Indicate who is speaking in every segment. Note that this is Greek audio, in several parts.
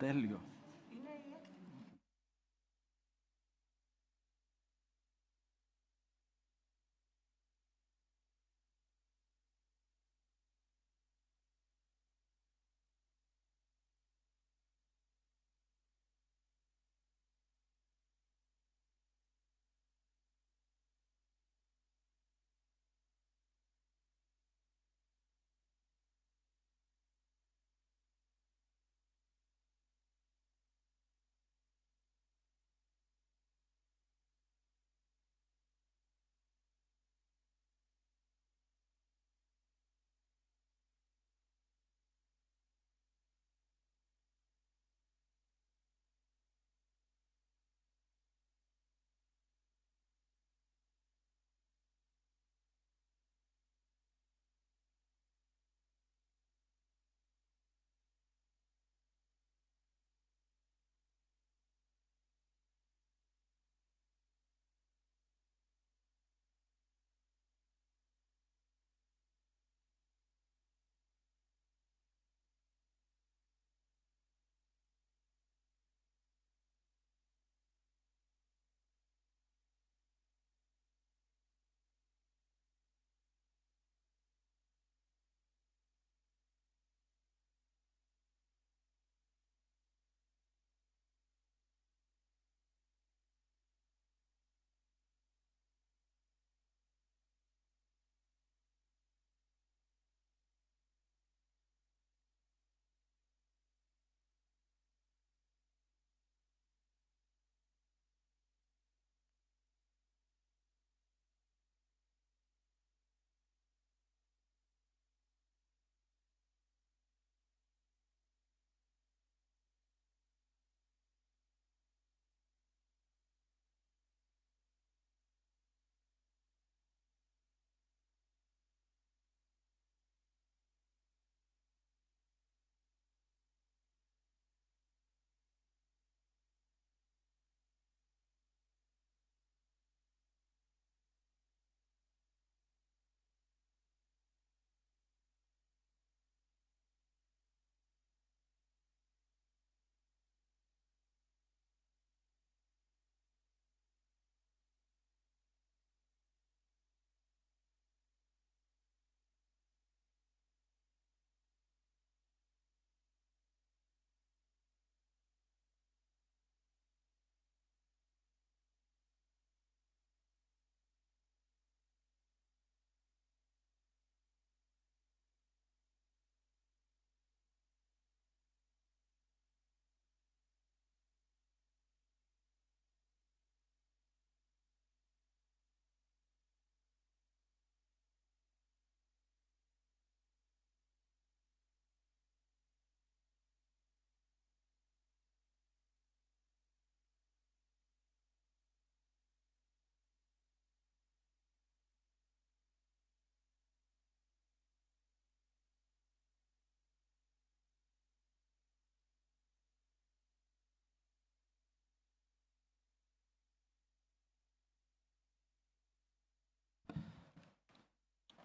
Speaker 1: Τέλειο.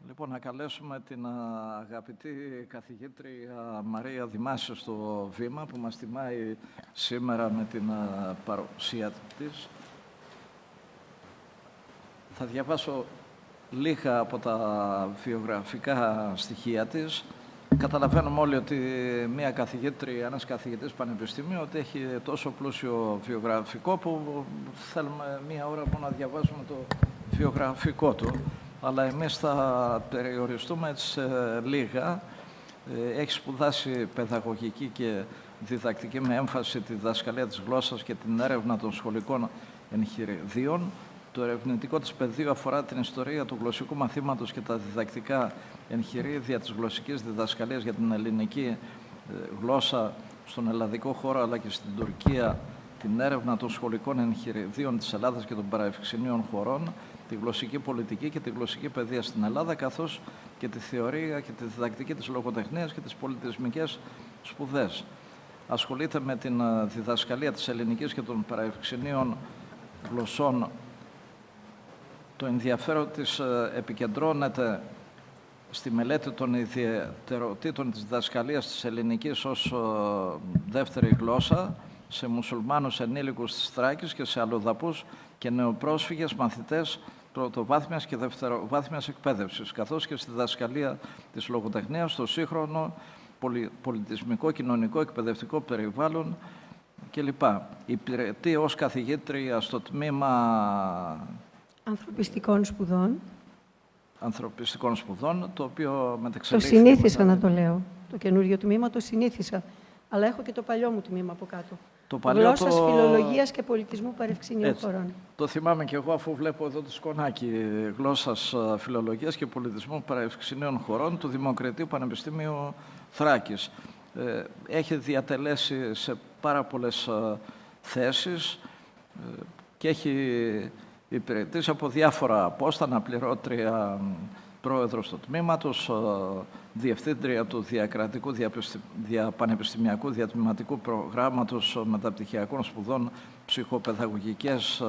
Speaker 1: Λοιπόν, να καλέσουμε την αγαπητή καθηγήτρια Μαρία Δημάσιο στο βήμα, που μας τιμάει σήμερα με την παρουσία της. Θα διαβάσω λίγα από τα βιογραφικά στοιχεία της. Καταλαβαίνουμε όλοι ότι μια καθηγήτρια, ένας καθηγητής πανεπιστημίου, ότι έχει τόσο πλούσιο βιογραφικό που θέλουμε μία ώρα μόνο να διαβάσουμε το βιογραφικό του. Αλλά εμείς θα περιοριστούμε έτσι σε λίγα. Έχει σπουδάσει παιδαγωγική και διδακτική με έμφαση τη διδασκαλία της γλώσσας και την έρευνα των σχολικών εγχειριδίων. Το ερευνητικό της πεδίο αφορά την ιστορία του γλωσσικού μαθήματος και τα διδακτικά εγχειρίδια της γλωσσικής διδασκαλίας για την ελληνική γλώσσα στον ελλαδικό χώρο αλλά και στην Τουρκία, την έρευνα των σχολικών εγχειριδίων της Ελλάδας και των παραευξηνίων χωρών, τη γλωσσική πολιτική και τη γλωσσική παιδεία στην Ελλάδα, καθώς και τη θεωρία και τη διδακτική της λογοτεχνίας και τις πολιτισμικές σπουδές. Ασχολείται με την διδασκαλία της ελληνικής και των παραευξηνίων γλωσσών. Το ενδιαφέρον της επικεντρώνεται στη μελέτη των ιδιαιτεροτήτων της διδασκαλίας της ελληνικής ως δεύτερη γλώσσα σε μουσουλμάνους ενήλικους της Θράκης και σε αλλοδαπούς και νεοπρόσφυγες μαθητές πρωτοβάθμιας και δευτεροβάθμιας εκπαίδευσης, καθώς και στη διδασκαλία της λογοτεχνίας στο σύγχρονο πολιτισμικό, κοινωνικό, εκπαιδευτικό περιβάλλον κλπ. Υπηρετεί ως καθηγήτρια στο τμήμα ανθρωπιστικών σπουδών, το οποίο μετεξελίχθηκε.
Speaker 2: Το συνήθισα να το λέω. Το καινούριο τμήμα το συνήθισα. Αλλά έχω και το παλιό μου τμήμα από κάτω. Γλώσσας, φιλολογίας και πολιτισμού παρευξηνίων χωρών.
Speaker 1: Το θυμάμαι και εγώ, αφού βλέπω εδώ το σκονάκι. Γλώσσας, φιλολογίας και πολιτισμού παρευξηνίων χωρών του Δημοκρατίου Πανεπιστημίου Θράκης. Έχει διατελέσει σε πάρα πολλές θέσεις και έχει υπηρετήσει από διάφορα πόστα, αναπληρώτρια πρόεδρος του τμήματος, διευθύντρια του διακρατικού πανεπιστημιακού διατμηματικού προγράμματος μεταπτυχιακών σπουδών, ψυχοπαιδαγωγικές,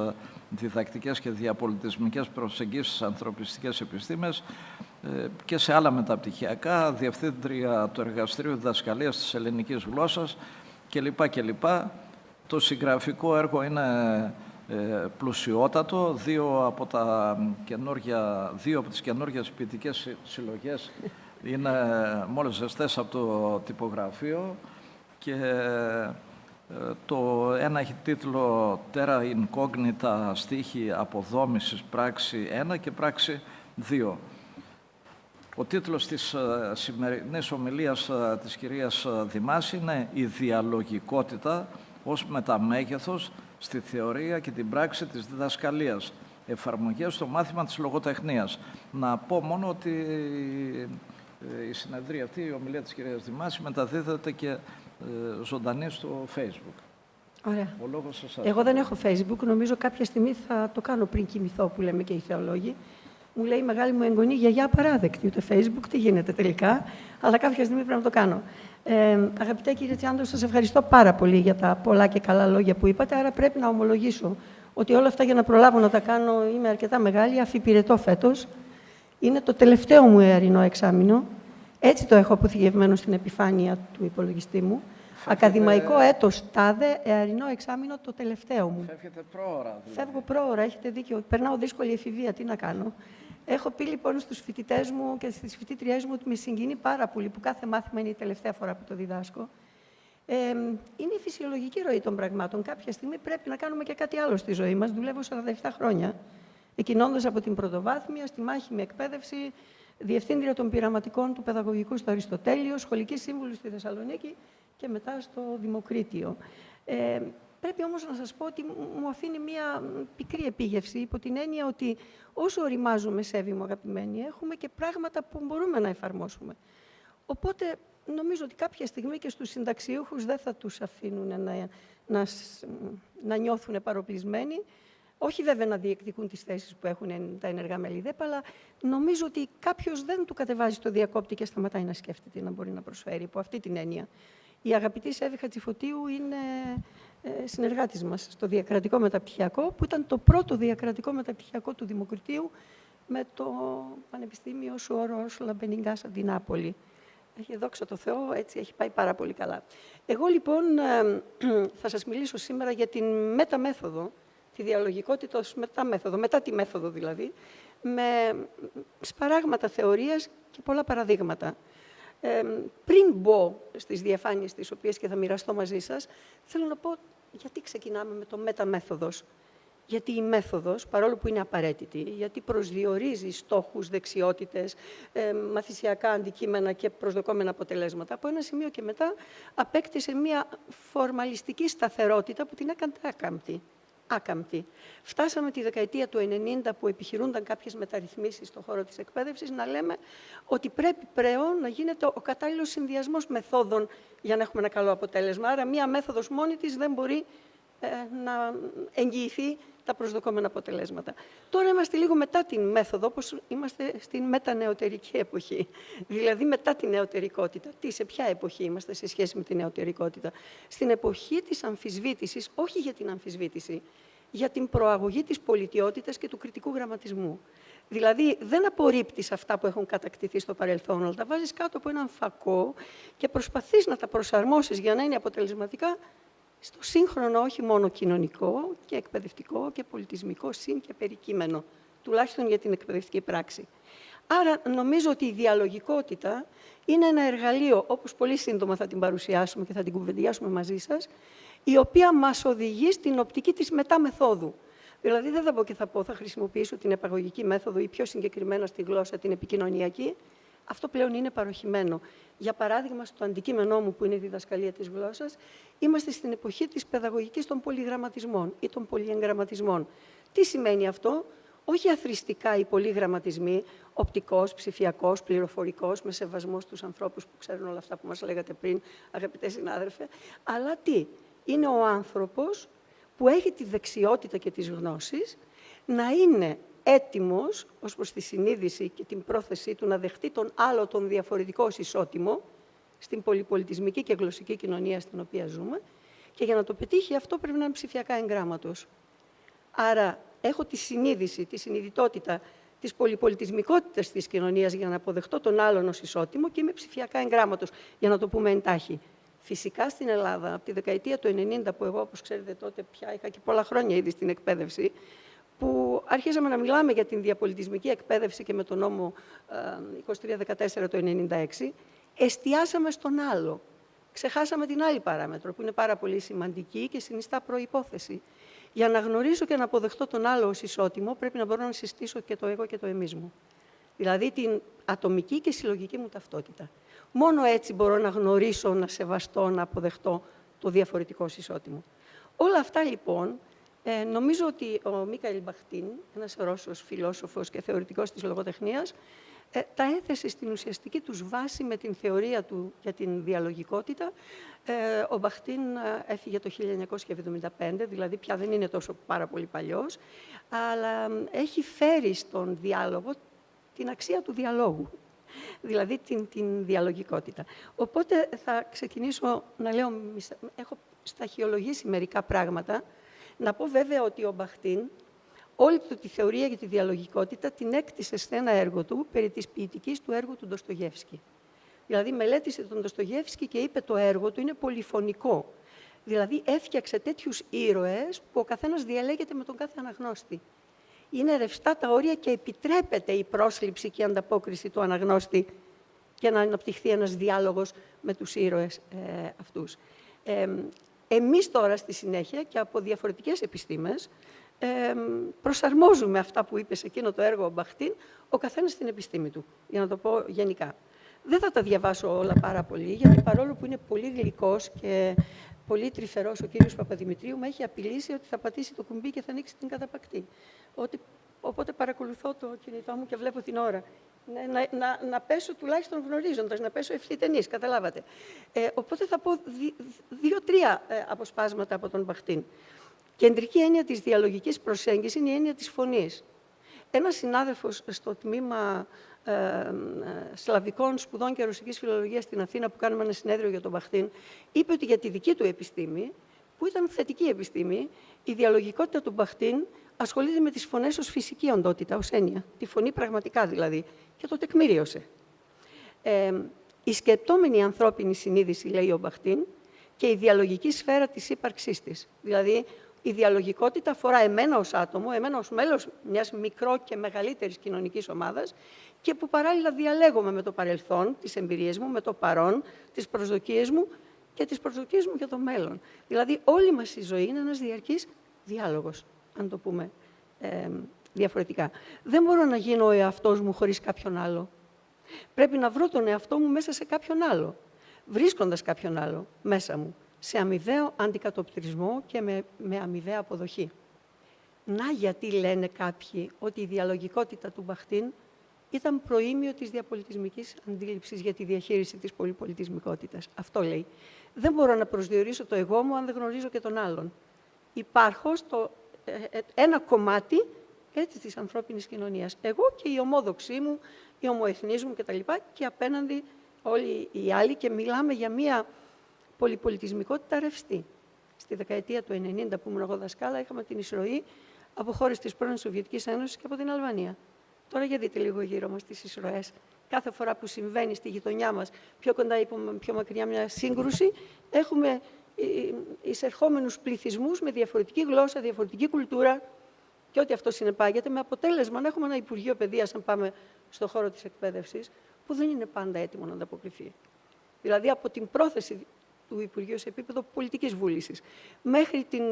Speaker 1: διδακτικές και διαπολιτισμικές προσεγγίσεις στις ανθρωπιστικές επιστήμες και σε άλλα μεταπτυχιακά, διευθύντρια του Εργαστηρίου Διδασκαλίας της Ελληνικής Γλώσσας κλπ. Το συγγραφικό έργο είναι πλουσιότατο. Δύο από τις καινούργιες ποιητικές συλλογές είναι μόλις ζεστές από το τυπογραφείο και το ένα έχει τίτλο «Terra Incognita, στίχοι αποδόμησης, πράξη 1 και πράξη 2». Ο τίτλος της σημερινής ομιλίας της κυρίας Δημάση είναι «Η διαλογικότητα ως μεταμέγεθος στη θεωρία και την πράξη της διδασκαλίας, εφαρμογές στο μάθημα της λογοτεχνίας». Να πω μόνο ότι η συνεδρία αυτή, η ομιλία της κυρίας Δημάση, μεταδίδεται και ζωντανή στο Facebook.
Speaker 2: Ωραία.
Speaker 1: Ο λόγος σε εσάς.
Speaker 2: Εγώ δεν έχω Facebook, νομίζω κάποια στιγμή θα το κάνω πριν κοιμηθώ, που λέμε και οι θεολόγοι. Μου λέει η μεγάλη μου εγγονή, γιαγιά απαράδεκτη, ούτε Facebook, τι γίνεται τελικά, αλλά κάποια στιγμή πρέπει να το κάνω. Αγαπητέ κύριε Τσιάντο, σας ευχαριστώ πάρα πολύ για τα πολλά και καλά λόγια που είπατε, άρα πρέπει να ομολογήσω ότι όλα αυτά για να προλάβω να τα κάνω είμαι αρκετά μεγάλη, αφιπηρετώ φέτος. Είναι το τελευταίο μου εαρινό εξάμηνο, έτσι το έχω αποθηκευμένο στην επιφάνεια του υπολογιστή μου. Ακαδημαϊκό έτος τάδε, εαρινό εξάμηνο το τελευταίο μου.
Speaker 1: Φεύγετε πρόωρα. Δηλαδή.
Speaker 2: Φεύγω πρόωρα, έχετε δίκιο. Περνάω δύσκολη εφηβεία, τι να κάνω. Έχω πει λοιπόν στους φοιτητές μου και στις φοιτήτριές μου ότι με συγκινεί πάρα πολύ που κάθε μάθημα είναι η τελευταία φορά που το διδάσκω. Είναι η φυσιολογική ροή των πραγμάτων. Κάποια στιγμή πρέπει να κάνουμε και κάτι άλλο στη ζωή μας. Δουλεύω 47 χρόνια, εκκινώντας από την πρωτοβάθμια στη μάχημη εκπαίδευση, διευθύντρια των πειραματικών του παιδαγωγικού στο Αριστοτέλειο, σχολική σύμβουλη στη Θεσσαλονίκη και μετά στο Δημοκρίτιο. Πρέπει όμως να σας πω ότι μου αφήνει μία πικρή επίγευση, υπό την έννοια ότι όσο οριμάζουμε, Σέβη μου αγαπημένοι, έχουμε και πράγματα που μπορούμε να εφαρμόσουμε. Οπότε νομίζω ότι κάποια στιγμή και στους συνταξιούχους δεν θα τους αφήνουν να νιώθουν παροπλισμένοι. Όχι βέβαια να διεκδικούν τις θέσεις που έχουν τα ενεργά μέλη ΔΕΠ, αλλά νομίζω ότι κάποιος δεν του κατεβάζει το διακόπτη και σταματάει να σκέφτεται να μπορεί να προσφέρει υπό αυτή την έννοια. Η αγαπητή Σέβη Χατζηφωτίου είναι συνεργάτης μας στο διακρατικό μεταπτυχιακό, που ήταν το πρώτο διακρατικό μεταπτυχιακό του Δημοκρατίου με το Πανεπιστήμιο Σουόρο Λαμπενιγκάς από την Νάπολη. Δόξα τω Θεώ, έτσι έχει πάει πάρα πολύ καλά. Εγώ λοιπόν θα σας μιλήσω σήμερα για την μεταμέθοδο, τη διαλογικότητα ως μεταμέθοδο, μετά τη μέθοδο δηλαδή, με σπαράγματα θεωρίας και πολλά παραδείγματα. Πριν μπω στις διαφάνειες τις οποίες και θα μοιραστώ μαζί σας, θέλω να πω γιατί ξεκινάμε με το μεταμέθοδος. Γιατί η μέθοδος, παρόλο που είναι απαραίτητη, γιατί προσδιορίζει στόχους, δεξιότητες, μαθησιακά αντικείμενα και προσδοκόμενα αποτελέσματα, από ένα σημείο και μετά απέκτησε μια φορμαλιστική σταθερότητα που την έκανε άκαμπτη. Φτάσαμε τη δεκαετία του 90 που επιχειρούνταν κάποιες μεταρρυθμίσεις στον χώρο της εκπαίδευσης να λέμε ότι πρέπει πλέον να γίνεται ο κατάλληλος συνδυασμός μεθόδων για να έχουμε ένα καλό αποτέλεσμα. Άρα μία μέθοδος μόνη της δεν μπορεί να εγγυηθεί τα προσδοκόμενα αποτελέσματα. Τώρα είμαστε λίγο μετά την μέθοδο, όπως είμαστε στην μετανεωτερική εποχή. Δηλαδή μετά την νεωτερικότητα. Σε ποια εποχή είμαστε σε σχέση με την νεωτερικότητα? Στην εποχή της αμφισβήτησης, όχι για την αμφισβήτηση, για την προαγωγή της πολιτιότητας και του κριτικού γραμματισμού. Δηλαδή, δεν απορρίπτεις αυτά που έχουν κατακτηθεί στο παρελθόν, αλλά τα βάζεις κάτω από έναν φακό και προσπαθείς να τα προσαρμόσεις για να είναι αποτελεσματικά στο σύγχρονο, όχι μόνο κοινωνικό και εκπαιδευτικό και πολιτισμικό συν και περικείμενο, τουλάχιστον για την εκπαιδευτική πράξη. Άρα, νομίζω ότι η διαλογικότητα είναι ένα εργαλείο, όπως πολύ σύντομα θα την παρουσιάσουμε και θα την κουβεντιάσουμε μαζί σας, η οποία μας οδηγεί στην οπτική της μεταμεθόδου. Δηλαδή, δεν θα πω και θα πω, θα χρησιμοποιήσω την επαγωγική μέθοδο ή πιο συγκεκριμένα στη γλώσσα την επικοινωνιακή. Αυτό πλέον είναι παροχημένο. Για παράδειγμα, στο αντικείμενό μου, που είναι η διδασκαλία της γλώσσας, είμαστε στην εποχή της παιδαγωγικής των πολυγραμματισμών ή των πολυεγγραμματισμών. Τι σημαίνει αυτό? Όχι αθρηστικά οι πολυγραμματισμοί, οπτικός, ψηφιακός, πληροφορικός, με σεβασμό στους ανθρώπους που ξέρουν όλα αυτά που μας λέγατε πριν, αγαπητέ συνάδελφε, αλλά τι? Είναι ο άνθρωπος που έχει τη δεξιότητα και τις γνώσεις να είναι έτοιμος ως προς τη συνείδηση και την πρόθεσή του να δεχτεί τον άλλο, τον διαφορετικό ως ισότιμο, στην πολυπολιτισμική και γλωσσική κοινωνία στην οποία ζούμε, και για να το πετύχει αυτό πρέπει να είναι ψηφιακά εγγράμματος. Άρα έχω τη συνείδηση, τη συνειδητότητα της πολυπολιτισμικότητας της κοινωνίας για να αποδεχτώ τον άλλον ως ισότιμο και είμαι ψηφιακά εγγράμματος, για να το πούμε εντάχει. Φυσικά στην Ελλάδα, από τη δεκαετία του 90, που εγώ, όπως ξέρετε, τότε πια είχα και πολλά χρόνια ήδη στην εκπαίδευση, που αρχίζαμε να μιλάμε για την διαπολιτισμική εκπαίδευση και με τον νόμο 2314 το 1996, εστιάσαμε στον άλλο. Ξεχάσαμε την άλλη παράμετρο, που είναι πάρα πολύ σημαντική και συνιστά προϋπόθεση. Για να γνωρίσω και να αποδεχτώ τον άλλο ως ισότιμο, πρέπει να μπορώ να συστήσω και το εγώ και το εμείς μου. Δηλαδή την ατομική και συλλογική μου ταυτότητα. Μόνο έτσι μπορώ να γνωρίσω, να σεβαστώ, να αποδεχτώ το διαφορετικό ως ισότιμο. Όλα αυτά λοιπόν, νομίζω ότι ο Μίκαελ Μπαχτίν, ένας Ρώσος φιλόσοφος και θεωρητικός της λογοτεχνίας, τα έθεσε στην ουσιαστική τους βάση με την θεωρία του για την διαλογικότητα. Ο Μπαχτίν έφυγε το 1975, δηλαδή πια δεν είναι τόσο πάρα πολύ παλιός, αλλά έχει φέρει στον διάλογο την αξία του διαλόγου, δηλαδή την διαλογικότητα. Οπότε θα ξεκινήσω να λέω, έχω σταχυολογήσει μερικά πράγματα, να πω βέβαια ότι ο Μπαχτίν όλη τη θεωρία για τη διαλογικότητα την έκτισε σε ένα έργο του περί της ποιητικής του έργου του Ντοστογιέφσκι. Δηλαδή μελέτησε τον Ντοστογιέφσκι και είπε το έργο του είναι πολυφωνικό. Δηλαδή έφτιαξε τέτοιους ήρωες που ο καθένας διαλέγεται με τον κάθε αναγνώστη. Είναι ρευστά τα όρια και επιτρέπεται η πρόσληψη και η ανταπόκριση του αναγνώστη και να αναπτυχθεί ένας διάλογος με τους ήρωες αυτούς. Εμείς τώρα στη συνέχεια και από διαφορετικές επιστήμες προσαρμόζουμε αυτά που είπε σε εκείνο το έργο ο Μπαχτίν, ο καθένας στην επιστήμη του, για να το πω γενικά. Δεν θα τα διαβάσω όλα πάρα πολύ, γιατί παρόλο που είναι πολύ γλυκός και πολύ τρυφερός ο κύριος Παπαδημητρίου, με έχει απειλήσει ότι θα πατήσει το κουμπί και θα ανοίξει την καταπακτή. Οπότε παρακολουθώ το κινητό μου και βλέπω την ώρα. Να πέσω τουλάχιστον γνωρίζοντας, να πέσω ευθύτενής, καταλάβατε. Οπότε θα πω δύο-τρία αποσπάσματα από τον Μπαχτίν. Κεντρική έννοια της διαλογικής προσέγγισης είναι η έννοια της φωνής. Ένας συνάδελφος στο τμήμα Σλαβικών Σπουδών και Ρωσικής Φιλολογίας στην Αθήνα, που κάνουμε ένα συνέδριο για τον Μπαχτίν, είπε ότι για τη δική του επιστήμη, που ήταν θετική επιστήμη, η διαλογικότητα του Μπαχτίν ασχολείται με τις φωνές ως φυσική οντότητα, ως έννοια. Τη φωνή πραγματικά δηλαδή. Και το τεκμηρίωσε. Η σκεπτόμενη ανθρώπινη συνείδηση, λέει ο Μπαχτίν, και η διαλογική σφαίρα της ύπαρξής της. Δηλαδή, η διαλογικότητα αφορά εμένα ως άτομο, εμένα ως μέλος μιας μικρό και μεγαλύτερης κοινωνικής ομάδας και που παράλληλα διαλέγομαι με το παρελθόν, τις εμπειρίες μου, με το παρόν, τις προσδοκίες μου και τις προσδοκίες μου για το μέλλον. Δηλαδή, όλη μας η ζωή είναι ένας διαρκής διάλογος, αν το πούμε διαφορετικά. Δεν μπορώ να γίνω ο εαυτός μου χωρίς κάποιον άλλο. Πρέπει να βρω τον εαυτό μου μέσα σε κάποιον άλλο, βρίσκοντας κάποιον άλλο μέσα μου, σε αμοιβαίο αντικατοπτρισμό και με αμοιβαία αποδοχή. Να γιατί λένε κάποιοι ότι η διαλογικότητα του Μπαχτίν ήταν προήμιο της διαπολιτισμικής αντίληψης για τη διαχείριση της πολυπολιτισμικότητας. Αυτό λέει. Δεν μπορώ να προσδιορίσω το εγώ μου αν δεν γνωρίζω και τον άλλον. Υπάρχω στο ένα κομμάτι έτσι της ανθρώπινης κοινωνίας. Εγώ και η ομόδοξή μου, η ομοεθνής μου κτλ. Και απέναντι όλοι οι άλλοι και μιλάμε για μία πολυπολιτισμικότητα ρευστή. Στη δεκαετία του 90 που ήμουν εγώ δασκάλα, είχαμε την εισρωή από χώρες της πρώην Σοβιετικής Ένωσης και από την Αλβανία. Τώρα για δείτε λίγο γύρω μας τις εισρωές. Κάθε φορά που συμβαίνει στη γειτονιά μας, πιο κοντά ή πιο μακριά μια σύγκρουση, έχουμε εισερχόμενους πληθυσμούς με διαφορετική γλώσσα, διαφορετική κουλτούρα και ό,τι αυτό συνεπάγεται, με αποτέλεσμα να έχουμε ένα Υπουργείο Παιδείας, αν πάμε στον χώρο της εκπαίδευσης, που δεν είναι πάντα έτοιμο να ανταποκριθεί. Δηλαδή, από την πρόθεση του Υπουργείου σε επίπεδο πολιτικής βούλησης μέχρι την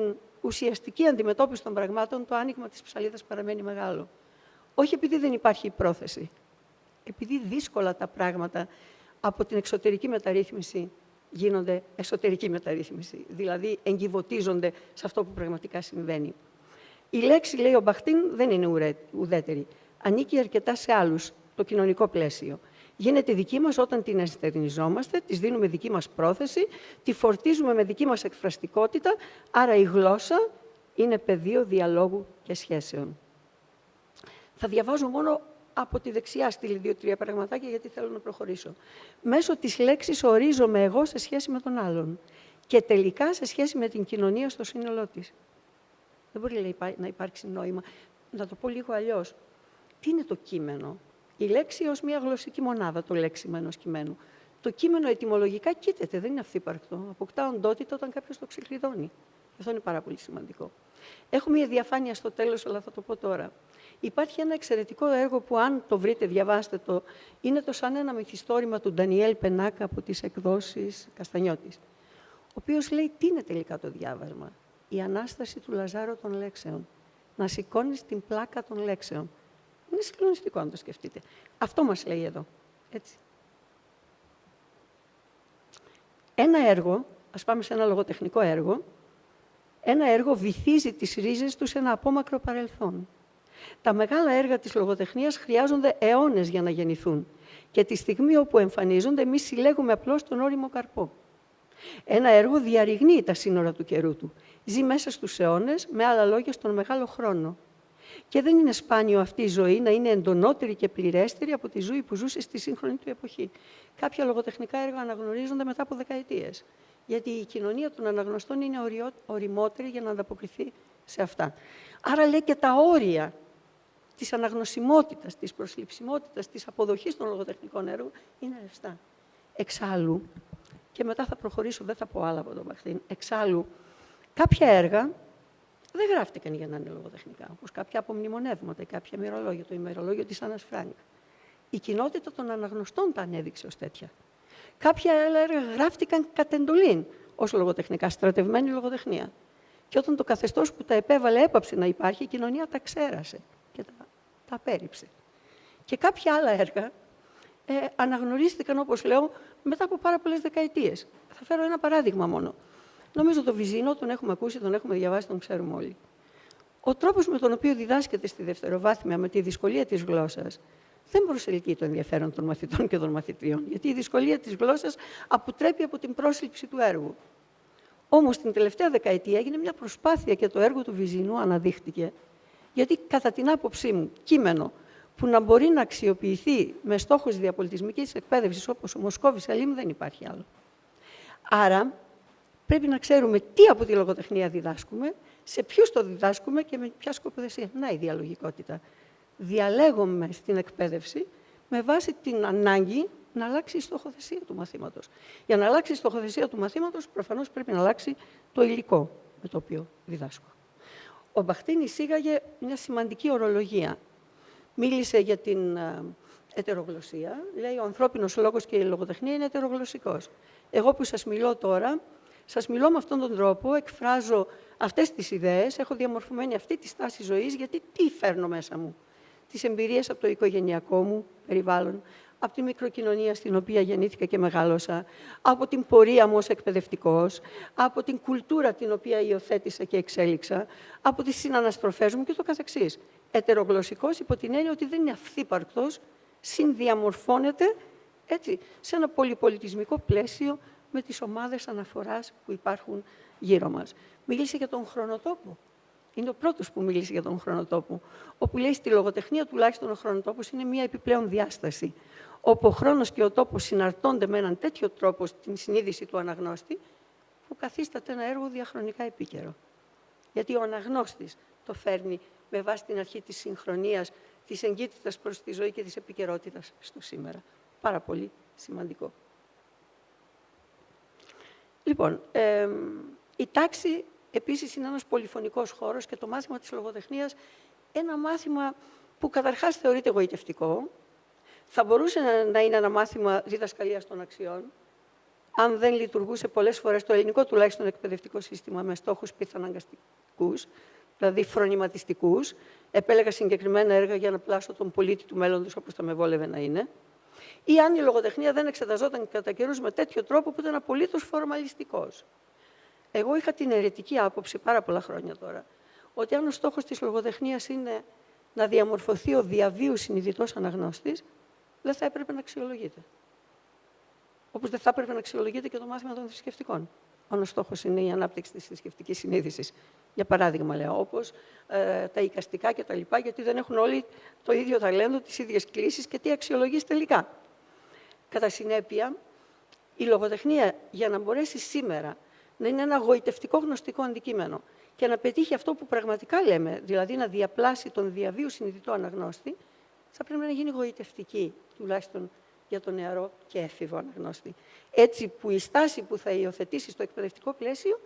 Speaker 2: ουσιαστική αντιμετώπιση των πραγμάτων, το άνοιγμα της ψαλίδας παραμένει μεγάλο. Όχι επειδή δεν υπάρχει η πρόθεση, επειδή δύσκολα τα πράγματα από την εξωτερική μεταρρύθμιση γίνονται εσωτερική μεταρρύθμιση, δηλαδή εγκιβωτίζονται σε αυτό που πραγματικά συμβαίνει. Η λέξη, λέει ο Μπαχτίν, δεν είναι ουδέτερη. Ανήκει αρκετά σε άλλους, το κοινωνικό πλαίσιο. Γίνεται δική μας όταν την ενστερνιζόμαστε, της δίνουμε δική μας πρόθεση, τη φορτίζουμε με δική μας εκφραστικότητα, άρα η γλώσσα είναι πεδίο διαλόγου και σχέσεων. Θα διαβάζω μόνο από τη δεξιά στήλη 2-3 πραγματάκια, γιατί θέλω να προχωρήσω. Μέσω της λέξης ορίζομαι εγώ σε σχέση με τον άλλον και τελικά σε σχέση με την κοινωνία στο σύνολό της. Δεν μπορεί, λέει, να υπάρξει νόημα. Να το πω λίγο αλλιώς. Τι είναι το κείμενο? Η λέξη ως μια γλωσσική μονάδα, το λέξιμο ενός κειμένου. Το κείμενο ετυμολογικά κοίταται, δεν είναι αυθύπαρκτο. Αποκτά οντότητα όταν κάποιος το ξεκλειδώνει. Αυτό είναι πάρα πολύ σημαντικό. Έχω μια διαφάνεια στο τέλος, αλλά θα το πω τώρα. Υπάρχει ένα εξαιρετικό έργο που, αν το βρείτε, διαβάστε το. Είναι το σαν ένα μυθιστόρημα του Ντανιέλ Πενάκα από τις εκδόσεις Καστανιώτης. Ο οποίος λέει τι είναι τελικά το διάβασμα. Η Ανάσταση του Λαζάρου των λέξεων. Να σηκώνεις την πλάκα των λέξεων. Είναι συγκλονιστικό αν το σκεφτείτε. Αυτό μας λέει εδώ. Έτσι. Ένα έργο, ας πάμε σε ένα λογοτεχνικό έργο, ένα έργο βυθίζει τις ρίζες του σε ένα απόμακρο παρελθόν. Τα μεγάλα έργα της λογοτεχνίας χρειάζονται αιώνες για να γεννηθούν και τη στιγμή όπου εμφανίζονται εμείς συλλέγουμε απλώς τον ώριμο καρπό. Ένα έργο διαρριγνύει τα σύνορα του καιρού του. Ζει μέσα στους αιώνες, με άλλα λόγια στον μεγάλο χρόνο. Και δεν είναι σπάνιο αυτή η ζωή να είναι εντονότερη και πληρέστερη από τη ζωή που ζούσε στη σύγχρονη του εποχή. Κάποια λογοτεχνικά έργα αναγνωρίζονται μετά από δεκαετίες. Γιατί η κοινωνία των αναγνωστών είναι οριμότερη για να ανταποκριθεί σε αυτά. Άρα, λέει, και τα όρια της αναγνωσιμότητας, της προσληψιμότητας, της αποδοχής των λογοτεχνικών έργων είναι ρευστά. Εξάλλου, και μετά θα προχωρήσω, δεν θα πω άλλα από τον Μπαχτίν, εξάλλου, κάποια έργα δεν γράφτηκαν για να είναι λογοτεχνικά, όπως κάποια απομνημονεύματα ή κάποια ημερολόγια, το ημερολόγιο της Άννας Φρανκ. Η κοινότητα των αναγνωστών τα ανέδειξε ως τέτοια. Κάποια έργα γράφτηκαν κατ' εντολήν ως λογοτεχνικά, στρατευμένη λογοτεχνία. Και όταν το καθεστώς που τα επέβαλε έπαψε να υπάρχει, η κοινωνία τα ξέρασε και τα απέρριψε. Και κάποια άλλα έργα αναγνωρίστηκαν, όπως λέω, μετά από πάρα πολλές δεκαετίες. Θα φέρω ένα παράδειγμα μόνο. Νομίζω το Βυζίνο, τον έχουμε ακούσει, τον έχουμε διαβάσει, τον ξέρουμε όλοι. Ο τρόπος με τον οποίο διδάσκεται στη δευτεροβάθμια, με τη δυσκολία της γλώσσας, δεν προσελκύει το ενδιαφέρον των μαθητών και των μαθητριών, γιατί η δυσκολία της γλώσσας αποτρέπει από την πρόσληψη του έργου. Όμως, την τελευταία δεκαετία έγινε μια προσπάθεια και το έργο του Βυζινού αναδείχτηκε, γιατί κατά την άποψή μου, κείμενο που να μπορεί να αξιοποιηθεί με στόχους διαπολιτισμικής εκπαίδευσης όπως ο Μοσκόβης Σαλίμ δεν υπάρχει άλλο. Άρα, πρέπει να ξέρουμε τι από τη λογοτεχνία διδάσκουμε, σε ποιους το διδάσκουμε και με ποια σκοποδεσία. Να, η διαλογικότητα. Διαλέγουμε στην εκπαίδευση με βάση την ανάγκη να αλλάξει η στοχοθεσία του μαθήματος. Για να αλλάξει η στοχοθεσία του μαθήματος, προφανώς πρέπει να αλλάξει το υλικό με το οποίο διδάσκω. Ο Μπαχτίν εισήγαγε μια σημαντική ορολογία. Μίλησε για την ετερογλωσσία. Λέει, ο ανθρώπινος λόγος και η λογοτεχνία είναι ετερογλωσσικός. Εγώ που σας μιλώ τώρα, σας μιλώ με αυτόν τον τρόπο, εκφράζω αυτές τις ιδέες, έχω διαμορφωμένη αυτή τη στάση ζωής, γιατί τι φέρνω μέσα μου. Τις εμπειρίες από το οικογενειακό μου περιβάλλον, από τη μικροκοινωνία στην οποία γεννήθηκα και μεγάλωσα, από την πορεία μου ως εκπαιδευτικός, από την κουλτούρα την οποία υιοθέτησα και εξέλιξα, από τις συναναστροφές μου και το καθεξής. Ετερογλωσσικός υπό την έννοια ότι δεν είναι αυθύπαρκτος, συνδιαμορφώνεται έτσι, σε ένα πολυπολιτισμικό πλαίσιο με τις ομάδες αναφοράς που υπάρχουν γύρω μας. Μίλησε για τον χρονοτόπο. Είναι ο πρώτος που μίλησε για τον χρονοτόπο. Όπου λέει στη λογοτεχνία τουλάχιστον ο χρονοτόπος είναι μια επιπλέον διάσταση. Όπου ο χρόνος και ο τόπος συναρτώνται με έναν τέτοιο τρόπο στην συνείδηση του αναγνώστη, που καθίσταται ένα έργο διαχρονικά επίκαιρο. Γιατί ο αναγνώστης το φέρνει με βάση την αρχή της συγχρονίας της εγκύτητας προς τη ζωή και της επικαιρότητας στο σήμερα. Πάρα πολύ σημαντικό. Λοιπόν, η τάξη επίσης είναι ένας πολυφωνικός χώρος και το μάθημα της λογοτεχνίας ένα μάθημα που καταρχάς θεωρείται εγωιτευτικό. Θα μπορούσε να είναι ένα μάθημα διδασκαλίας των αξιών, αν δεν λειτουργούσε πολλές φορές το ελληνικό τουλάχιστον εκπαιδευτικό σύστημα με στόχους πιθαναγκαστικούς, δηλαδή φρονηματιστικούς. Επέλεγα συγκεκριμένα έργα για να πλάσω τον πολίτη του μέλλοντος όπως θα με βόλευε να είναι. Ή αν η λογοτεχνία δεν εξεταζόταν κατά καιρούς με τέτοιο τρόπο που ήταν απολύτως φορμαλιστικός. Εγώ είχα την αιρετική άποψη πάρα πολλά χρόνια τώρα, ότι αν ο στόχος της λογοτεχνίας είναι να διαμορφωθεί ο διαβίου συνειδητός αναγνώστης, δεν θα έπρεπε να αξιολογείται. Όπως δεν θα έπρεπε να αξιολογείται και το μάθημα των θρησκευτικών. Αν ο στόχος είναι η ανάπτυξη της θρησκευτικής συνείδησης. Για παράδειγμα, λέω, όπως τα εικαστικά κτλ., γιατί δεν έχουν όλοι το ίδιο ταλέντο, τις ίδιες κλίσεις και τι αξιολογείς τελικά. Κατά συνέπεια, η λογοτεχνία για να μπορέσει σήμερα να είναι ένα γοητευτικό γνωστικό αντικείμενο και να πετύχει αυτό που πραγματικά λέμε, δηλαδή να διαπλάσει τον διαβίου συνειδητό αναγνώστη, θα πρέπει να γίνει γοητευτική, τουλάχιστον για τον νεαρό και έφηβο αναγνώστη. Έτσι που η στάση που θα υιοθετήσει στο εκπαιδευτικό πλαίσιο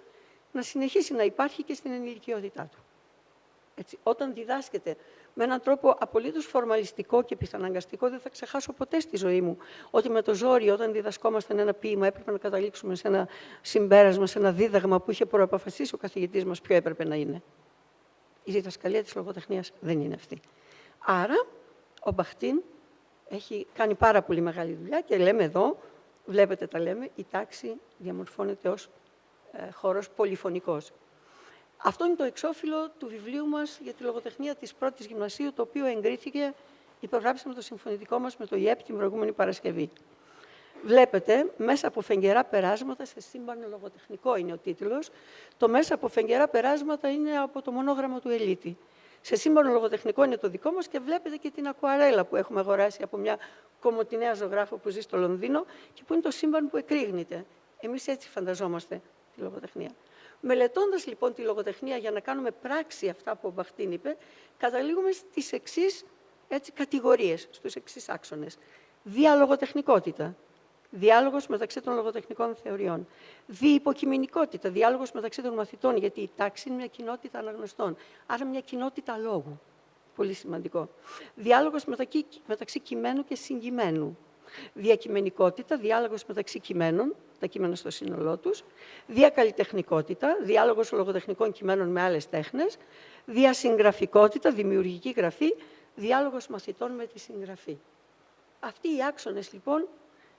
Speaker 2: να συνεχίσει να υπάρχει και στην ενηλικιότητά του. Έτσι, όταν διδάσκεται με έναν τρόπο απολύτως φορμαλιστικό και πιθαναγκαστικό, δεν θα ξεχάσω ποτέ στη ζωή μου ότι με το ζόρι, όταν διδασκόμασταν ένα ποίημα, έπρεπε να καταλήξουμε σε ένα συμπέρασμα, σε ένα δίδαγμα που είχε προαποφασίσει ο καθηγητής μας ποιο έπρεπε να είναι. Η διδασκαλία της λογοτεχνίας δεν είναι αυτή. Άρα, ο Μπαχτίν έχει κάνει πάρα πολύ μεγάλη δουλειά και λέμε εδώ, βλέπετε τα λέμε, η τάξη διαμορφώνεται ως χώρος πολυφωνικός. Αυτό είναι το εξώφυλλο του βιβλίου μας για τη λογοτεχνία της πρώτης γυμνασίου, το οποίο εγκρίθηκε, υπογράψαμε το συμφωνητικό μας με το ΙΕΠ την προηγούμενη Παρασκευή. Βλέπετε, μέσα από φεγγερά περάσματα, σε σύμπαν λογοτεχνικό είναι ο τίτλος, το μέσα από φεγγερά περάσματα είναι από το μονόγραμμα του Ελίτη. Σε σύμπαν λογοτεχνικό είναι το δικό μας και βλέπετε και την ακουαρέλα που έχουμε αγοράσει από μια κομωτινέα ζωγράφο που ζει στο Λονδίνο και που είναι το σύμπαν που εκρήγνεται. Εμείς έτσι φανταζόμαστε τη λογοτεχνία. Μελετώντας λοιπόν τη λογοτεχνία για να κάνουμε πράξη αυτά που ο Μπαχτίν είπε, καταλήγουμε στις εξής κατηγορίες, στους εξής άξονες. Διαλογοτεχνικότητα. Διάλογος μεταξύ των λογοτεχνικών θεωριών. Διυποκειμενικότητα, διάλογος μεταξύ των μαθητών, γιατί η τάξη είναι μια κοινότητα αναγνωστών, άρα μια κοινότητα λόγου. Πολύ σημαντικό. Διάλογος μεταξύ κειμένου και συγκειμένου. Διακειμενικότητα, διάλογος μεταξύ κειμένων, τα κείμενα στο σύνολό τους. Διακαλλιτεχνικότητα, διάλογος λογοτεχνικών κειμένων με άλλες τέχνες. Διασυγγραφικότητα, δημιουργική γραφή. Διάλογος μαθητών με τη συγγραφή. Αυτοί οι άξονες λοιπόν,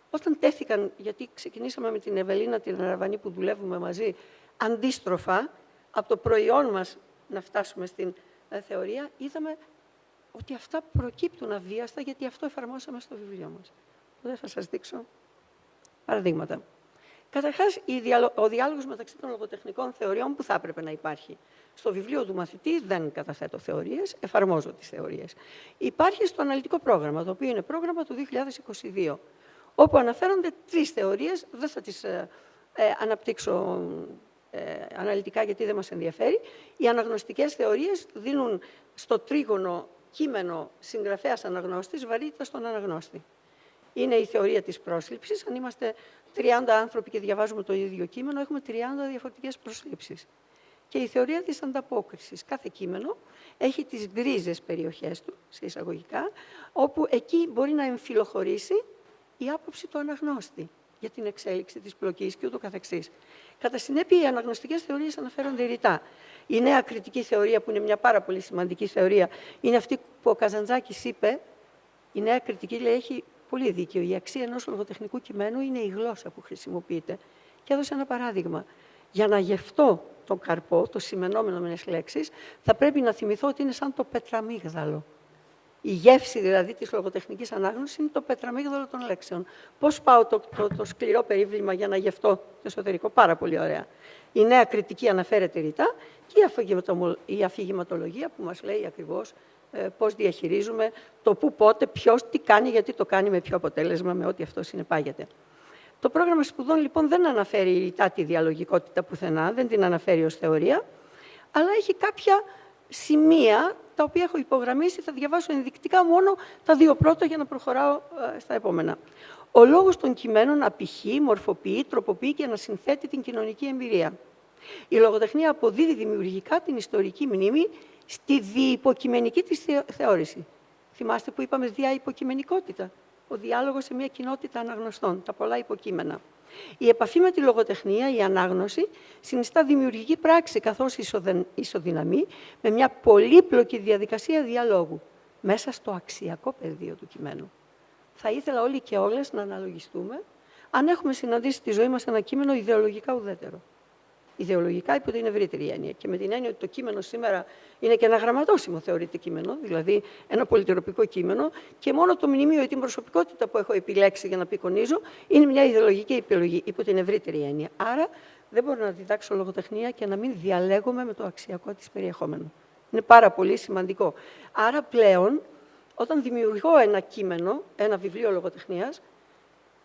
Speaker 2: όταν τέθηκαν, γιατί ξεκινήσαμε με την Ευελίνα την Αραβανή που δουλεύουμε μαζί, αντίστροφα, από το προϊόν μας να φτάσουμε στην θεωρία, είδαμε ότι αυτά προκύπτουν αβίαστα, γιατί αυτό εφαρμόσαμε στο βιβλίο μας. Δεν θα σας δείξω παραδείγματα. Καταρχάς, ο διάλογος μεταξύ των λογοτεχνικών θεωριών που θα έπρεπε να υπάρχει. Στο βιβλίο του μαθητή δεν καταθέτω θεωρίες, εφαρμόζω τις θεωρίες. Υπάρχει στο αναλυτικό πρόγραμμα, το οποίο είναι πρόγραμμα του 2022, όπου αναφέρονται 3 θεωρίες, δεν θα τις αναπτύξω αναλυτικά γιατί δεν μας ενδιαφέρει. Οι αναγνωστικές θεωρίες δίνουν στο τρίγωνο κείμενο συγγραφέας αναγνώστης βαρύτητα στον αναγνώστη. Είναι η θεωρία της πρόσληψης. Αν είμαστε 30 άνθρωποι και διαβάζουμε το ίδιο κείμενο, έχουμε 30 διαφορετικές προσλήψεις. Και η θεωρία της ανταπόκρισης. Κάθε κείμενο έχει τις γκρίζες περιοχές του, σε εισαγωγικά, όπου εκεί μπορεί να εμφυλοχωρήσει η άποψη του αναγνώστη για την εξέλιξη της πλοκής και ούτω καθεξής. Κατά συνέπεια, οι αναγνωστικές θεωρίες αναφέρονται ρητά. Η νέα κριτική θεωρία, που είναι μια πάρα πολύ σημαντική θεωρία, είναι αυτή που ο Καζαντζάκης είπε. Η νέα κριτική, λέει, έχει πολύ δίκιο. Η αξία ενός λογοτεχνικού κειμένου είναι η γλώσσα που χρησιμοποιείται. Και έδωσε ένα παράδειγμα. Για να γευτώ τον καρπό, το σημενόμενο με λέξεις, θα πρέπει να θυμηθώ ότι είναι σαν το πετραμίγδαλο. Η γεύση δηλαδή της λογοτεχνικής ανάγνωσης είναι το πετραμίγδαλο των λέξεων. Πώς πάω το σκληρό περίβλημα για να γευτώ το εσωτερικό? Πάρα πολύ ωραία. Η νέα κριτική αναφέρεται ρητά και η αφηγηματολογία που μας λέει ακριβώς πώς διαχειρίζουμε το πού, πότε, ποιος, τι κάνει, γιατί το κάνει, με ποιο αποτέλεσμα, με ό,τι αυτό συνεπάγεται. Το πρόγραμμα σπουδών λοιπόν δεν αναφέρει ρητά τη διαλογικότητα πουθενά, δεν την αναφέρει ως θεωρία, αλλά έχει κάποια σημεία τα οποία έχω υπογραμμίσει, θα διαβάσω ενδεικτικά μόνο τα δύο πρώτα για να προχωράω στα επόμενα. Ο λόγος των κειμένων απηχεί, μορφοποιεί, τροποποιεί και ανασυνθέτει την κοινωνική εμπειρία. Η λογοτεχνία αποδίδει δημιουργικά την ιστορική μνήμη στη διυποκειμενική της θεώρηση. Θυμάστε που είπαμε διαυποκειμενικότητα. Ο διάλογος σε μια κοινότητα αναγνωστών, τα πολλά υποκείμενα. Η επαφή με τη λογοτεχνία, η ανάγνωση, συνιστά δημιουργική πράξη, καθώς ισοδυναμεί με μια πολύπλοκη διαδικασία διαλόγου μέσα στο αξιακό πεδίο του κειμένου. Θα ήθελα όλοι και όλες να αναλογιστούμε αν έχουμε συναντήσει στη ζωή μας ένα κείμενο ιδεολογικά ουδέτερο. Ιδεολογικά υπό την ευρύτερη έννοια. Και με την έννοια ότι το κείμενο σήμερα είναι και ένα γραμματόσημο, θεωρείται κείμενο, δηλαδή ένα πολυτροπικό κείμενο, και μόνο το μνημείο ή την προσωπικότητα που έχω επιλέξει για να απεικονίζω είναι μια ιδεολογική επιλογή υπό την ευρύτερη έννοια. Άρα δεν μπορώ να διδάξω λογοτεχνία και να μην διαλέγομαι με το αξιακό της περιεχόμενο. Είναι πάρα πολύ σημαντικό. Άρα πλέον, όταν δημιουργώ ένα κείμενο, ένα βιβλίο λογοτεχνίας,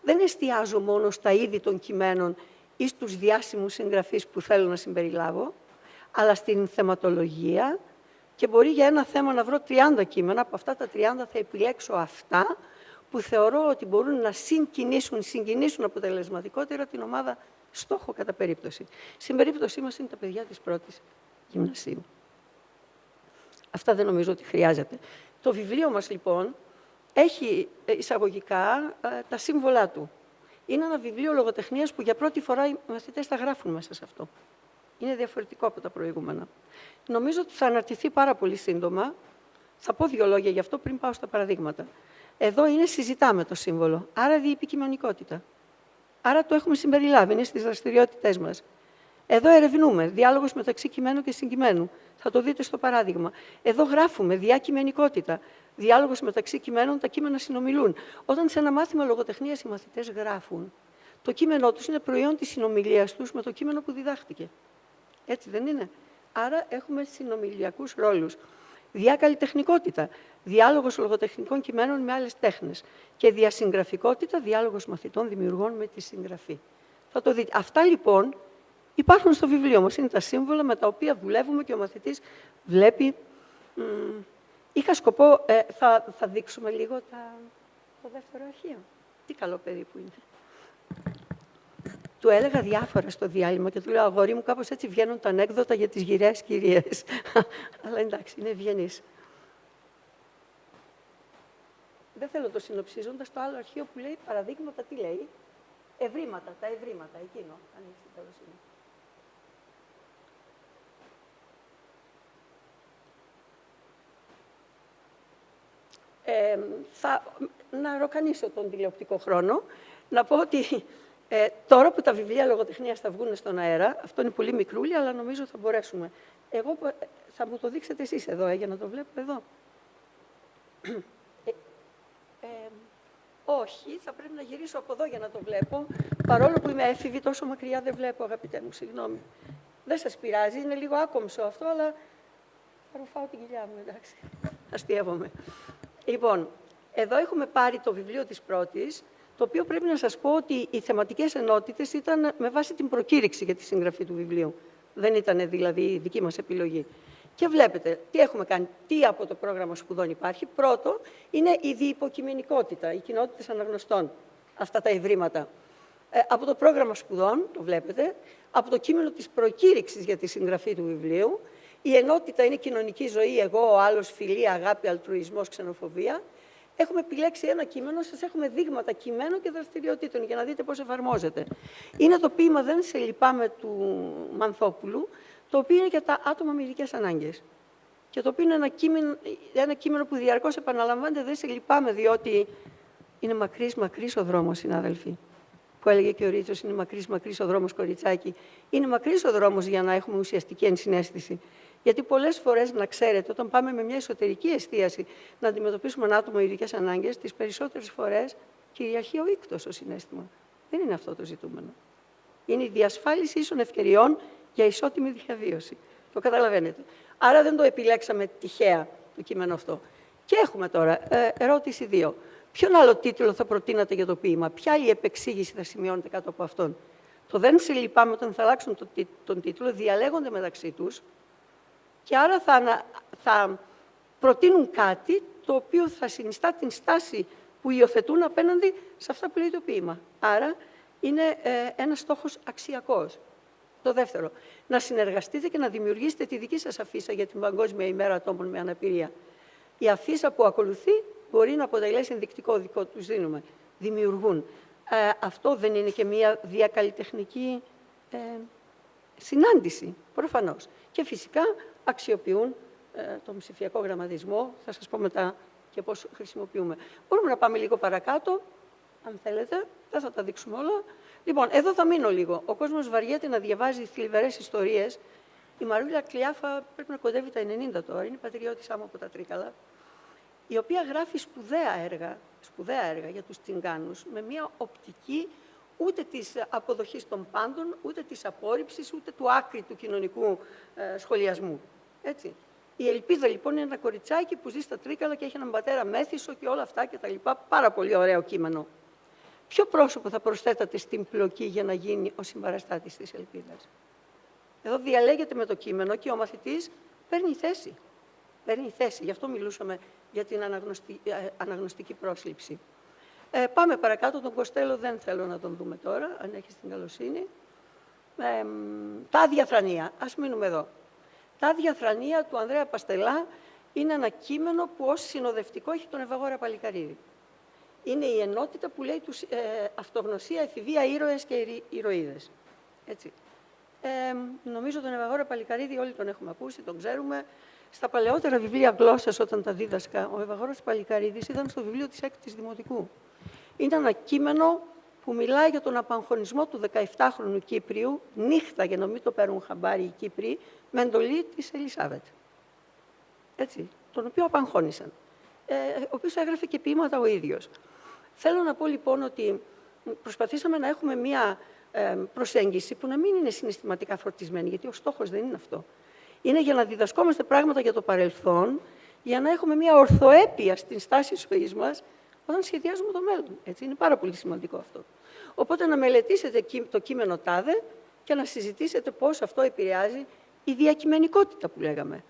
Speaker 2: δεν εστιάζω μόνο στα είδη των κειμένων ή στους διάσημους συγγραφείς που θέλω να συμπεριλάβω, αλλά στην θεματολογία, και μπορεί για ένα θέμα να βρω 30 κείμενα, από αυτά τα 30 θα επιλέξω αυτά που θεωρώ ότι μπορούν να συγκινήσουν αποτελεσματικότερα την ομάδα στόχο κατά περίπτωση. Στην περίπτωσή μας είναι τα παιδιά της πρώτης γυμνασίου. Αυτά δεν νομίζω ότι χρειάζεται. Το βιβλίο μας, λοιπόν, έχει εισαγωγικά τα σύμβολά του. Είναι ένα βιβλίο λογοτεχνίας που για πρώτη φορά οι μαθητές θα γράφουν μέσα σε αυτό. Είναι διαφορετικό από τα προηγούμενα. Νομίζω ότι θα αναρτηθεί πάρα πολύ σύντομα. Θα πω δύο λόγια γι' αυτό πριν πάω στα παραδείγματα. Εδώ είναι συζητάμε το σύμβολο, άρα διεπικειμενικότητα. Άρα το έχουμε συμπεριλάβει, είναι στις δραστηριότητές μας. Εδώ ερευνούμε, διάλογος μεταξύ κειμένου και συγκειμένου. Θα το δείτε στο παράδειγμα. Εδώ γράφουμε, διακειμενικότητα. Διάλογος μεταξύ κειμένων, τα κείμενα συνομιλούν. Όταν σε ένα μάθημα λογοτεχνίας οι μαθητές γράφουν, το κείμενό τους είναι προϊόν της συνομιλίας τους με το κείμενο που διδάχτηκε. Έτσι δεν είναι? Άρα έχουμε συνομιλιακούς ρόλους. Διακαλλιτεχνικότητα. Διάλογος λογοτεχνικών κειμένων με άλλες τέχνες. Και διασυγγραφικότητα, διάλογος μαθητών δημιουργών με τη συγγραφή. Θα το δείτε. Αυτά λοιπόν υπάρχουν στο βιβλίο μας. Είναι τα σύμβολα με τα οποία δουλεύουμε και ο μαθητής βλέπει. Είχα σκοπό, θα δείξουμε λίγο το δεύτερο αρχείο. Τι καλό παιδί που είναι. Του έλεγα διάφορα στο διάλειμμα και του λέω, αγόρι μου, κάπως έτσι βγαίνουν τα ανέκδοτα για τις γυραιές κυρίες. Αλλά εντάξει, είναι ευγενής. Δεν θέλω το συνοψίζοντας, το άλλο αρχείο που λέει παραδείγματα, τι λέει? Ευρήματα, τα ευρήματα, εκείνο, αν έχεις την καλοσύνη. Να ροκανίσω τον τηλεοπτικό χρόνο, να πω ότι τώρα που τα βιβλία λογοτεχνίας θα βγουν στον αέρα, αυτό είναι πολύ μικρούλι, αλλά νομίζω θα μπορέσουμε. Εγώ θα μου το δείξετε εσείς εδώ, για να το βλέπω εδώ. Όχι, θα πρέπει να γυρίσω από εδώ για να το βλέπω, παρόλο που είμαι έφηβη, τόσο μακριά δεν βλέπω, αγαπητέ μου, συγγνώμη. Δεν σας πειράζει, είναι λίγο άκομψο αυτό, αλλά θα ρουφάω την κοιλιά μου, εντάξει. Αστείευομαι. Λοιπόν, εδώ έχουμε πάρει το βιβλίο της πρώτης, το οποίο πρέπει να σας πω ότι οι θεματικές ενότητες ήταν με βάση την προκήρυξη για τη συγγραφή του βιβλίου. Δεν ήταν δηλαδή η δική μας επιλογή. Και βλέπετε τι έχουμε κάνει, τι από το πρόγραμμα σπουδών υπάρχει. Πρώτο είναι η διυποκειμενικότητα, οι κοινότητες αναγνωστών, αυτά τα ευρήματα. Από το πρόγραμμα σπουδών, το βλέπετε, από το κείμενο της προκήρυξης για τη συγγραφή του βιβλίου, η ενότητα είναι κοινωνική ζωή, εγώ, ο άλλος, φιλία, αγάπη, αλτρουισμός, ξενοφοβία. Έχουμε επιλέξει ένα κείμενο, σας έχουμε δείγματα κειμένων και δραστηριοτήτων για να δείτε πώς εφαρμόζεται. Είναι το ποίημα «Δεν σε λυπάμαι» του Μανθόπουλου, το οποίο είναι για τα άτομα με ειδικές ανάγκες. Και το οποίο είναι ένα κείμενο που διαρκώς επαναλαμβάνεται, δεν σε λυπάμαι, διότι είναι μακρύς ο δρόμος, συνάδελφοι. Που έλεγε και ο Ρίτσος, είναι μακρύς ο δρόμος, κοριτσάκι. Είναι μακρύς ο δρόμος για να έχουμε ουσιαστική ενσυναίσθηση. Γιατί πολλές φορές, να ξέρετε, όταν πάμε με μια εσωτερική εστίαση να αντιμετωπίσουμε ένα άτομο με ειδικές ανάγκες, τις περισσότερες φορές κυριαρχεί ο ήκτος, ο συναίσθημα. Δεν είναι αυτό το ζητούμενο. Είναι η διασφάλιση ίσων ευκαιριών για ισότιμη διαβίωση. Το καταλαβαίνετε. Άρα δεν το επιλέξαμε τυχαία το κείμενο αυτό. Και έχουμε τώρα ερώτηση 2. Ποιον άλλο τίτλο θα προτείνατε για το ποίημα, ποια άλλη επεξήγηση θα σημειώνετε κάτω από αυτόν? Το «Δεν σε λυπάμαι» όταν θα αλλάξουν τον τίτλο, διαλέγονται μεταξύ τους και άρα θα προτείνουν κάτι το οποίο θα συνιστά την στάση που υιοθετούν απέναντι σε αυτά που λέει το ποίημα. Άρα, είναι ένας στόχος αξιακός. Το δεύτερο, να συνεργαστείτε και να δημιουργήσετε τη δική σας αφίσα για την Παγκόσμια ημέρα ατόμων με αναπηρία. Η αφίσα που ακολουθεί μπορεί να αποτελέσει ενδεικτικό, δικό τους δίνουμε. Δημιουργούν. Αυτό δεν είναι και μια διακαλλιτεχνική συνάντηση, προφανώς. Και φυσικά αξιοποιούν τον ψηφιακό γραμματισμό. Θα σας πω μετά και πώς χρησιμοποιούμε. Μπορούμε να πάμε λίγο παρακάτω, αν θέλετε. Δεν θα τα δείξουμε όλα. Λοιπόν, εδώ θα μείνω λίγο. Ο κόσμος βαριέται να διαβάζει θλιβερές ιστορίες. Η Μαρούλα Κλιάφα πρέπει να κοντεύει τα 90 τώρα, είναι πατριώτησά μου από τα Τρίκαλα, η οποία γράφει σπουδαία έργα για τους Τσιγκάνους, με μια οπτική ούτε της αποδοχής των πάντων, ούτε της απόρριψης, ούτε του άκρη του κοινωνικού σχολιασμού. Έτσι. Η Ελπίδα, λοιπόν, είναι ένα κοριτσάκι που ζει στα Τρίκαλα και έχει έναν πατέρα μέθησο και όλα αυτά κτλ. Πάρα πολύ ωραίο κείμενο. Ποιο πρόσωπο θα προσθέτατε στην πλοκή για να γίνει ο συμπαραστάτης της Ελπίδας? Εδώ διαλέγεται με το κείμενο και ο μαθητής παίρνει θέση. Παίρνει θέση. Γι' αυτό μιλούσαμε για την αναγνωστική πρόσληψη. Πάμε παρακάτω. Τον Κοστέλο δεν θέλω να τον δούμε τώρα, αν έχεις την καλοσύνη. Τα άδεια θρανία. Ας μείνουμε εδώ. Τα άδεια θρανία του Ανδρέα Παστελά είναι ένα κείμενο που ως συνοδευτικό έχει τον Ευαγόρα Παλικαρίδη. Είναι η ενότητα που λέει τους αυτογνωσία, εφηβεία, ήρωες και ηρωίδες. Έτσι. Νομίζω τον Ευαγόρα Παλικαρίδη όλοι τον έχουμε ακούσει, τον ξέρουμε. Στα παλαιότερα βιβλία γλώσσας, όταν τα δίδασκα, ο Ευαγόρας Παλικαρίδης ήταν στο βιβλίο της 6ης Δημοτικού. Είναι ένα κείμενο που μιλάει για τον απαγχωνισμό του 17χρονου Κύπριου, νύχτα για να μην το παίρνουν χαμπάρι οι Κύπριοι, με εντολή της Ελισάβετ. Έτσι, τον οποίο απαγχώνησαν. Ο οποίος έγραφε και ποίηματα ο ίδιος. Θέλω να πω λοιπόν ότι προσπαθήσαμε να έχουμε μία προσέγγιση που να μην είναι συναισθηματικά φορτισμένη, γιατί ο στόχος δεν είναι αυτό. Είναι για να διδασκόμαστε πράγματα για το παρελθόν, για να έχουμε μία ορθοέπεια στην στάση ζωής μας όταν σχεδιάζουμε το μέλλον. Έτσι, είναι πάρα πολύ σημαντικό αυτό. Οπότε να μελετήσετε το κείμενο τάδε και να συζητήσετε πώς αυτό επηρεάζει η διακειμενικότητα που λέγαμε.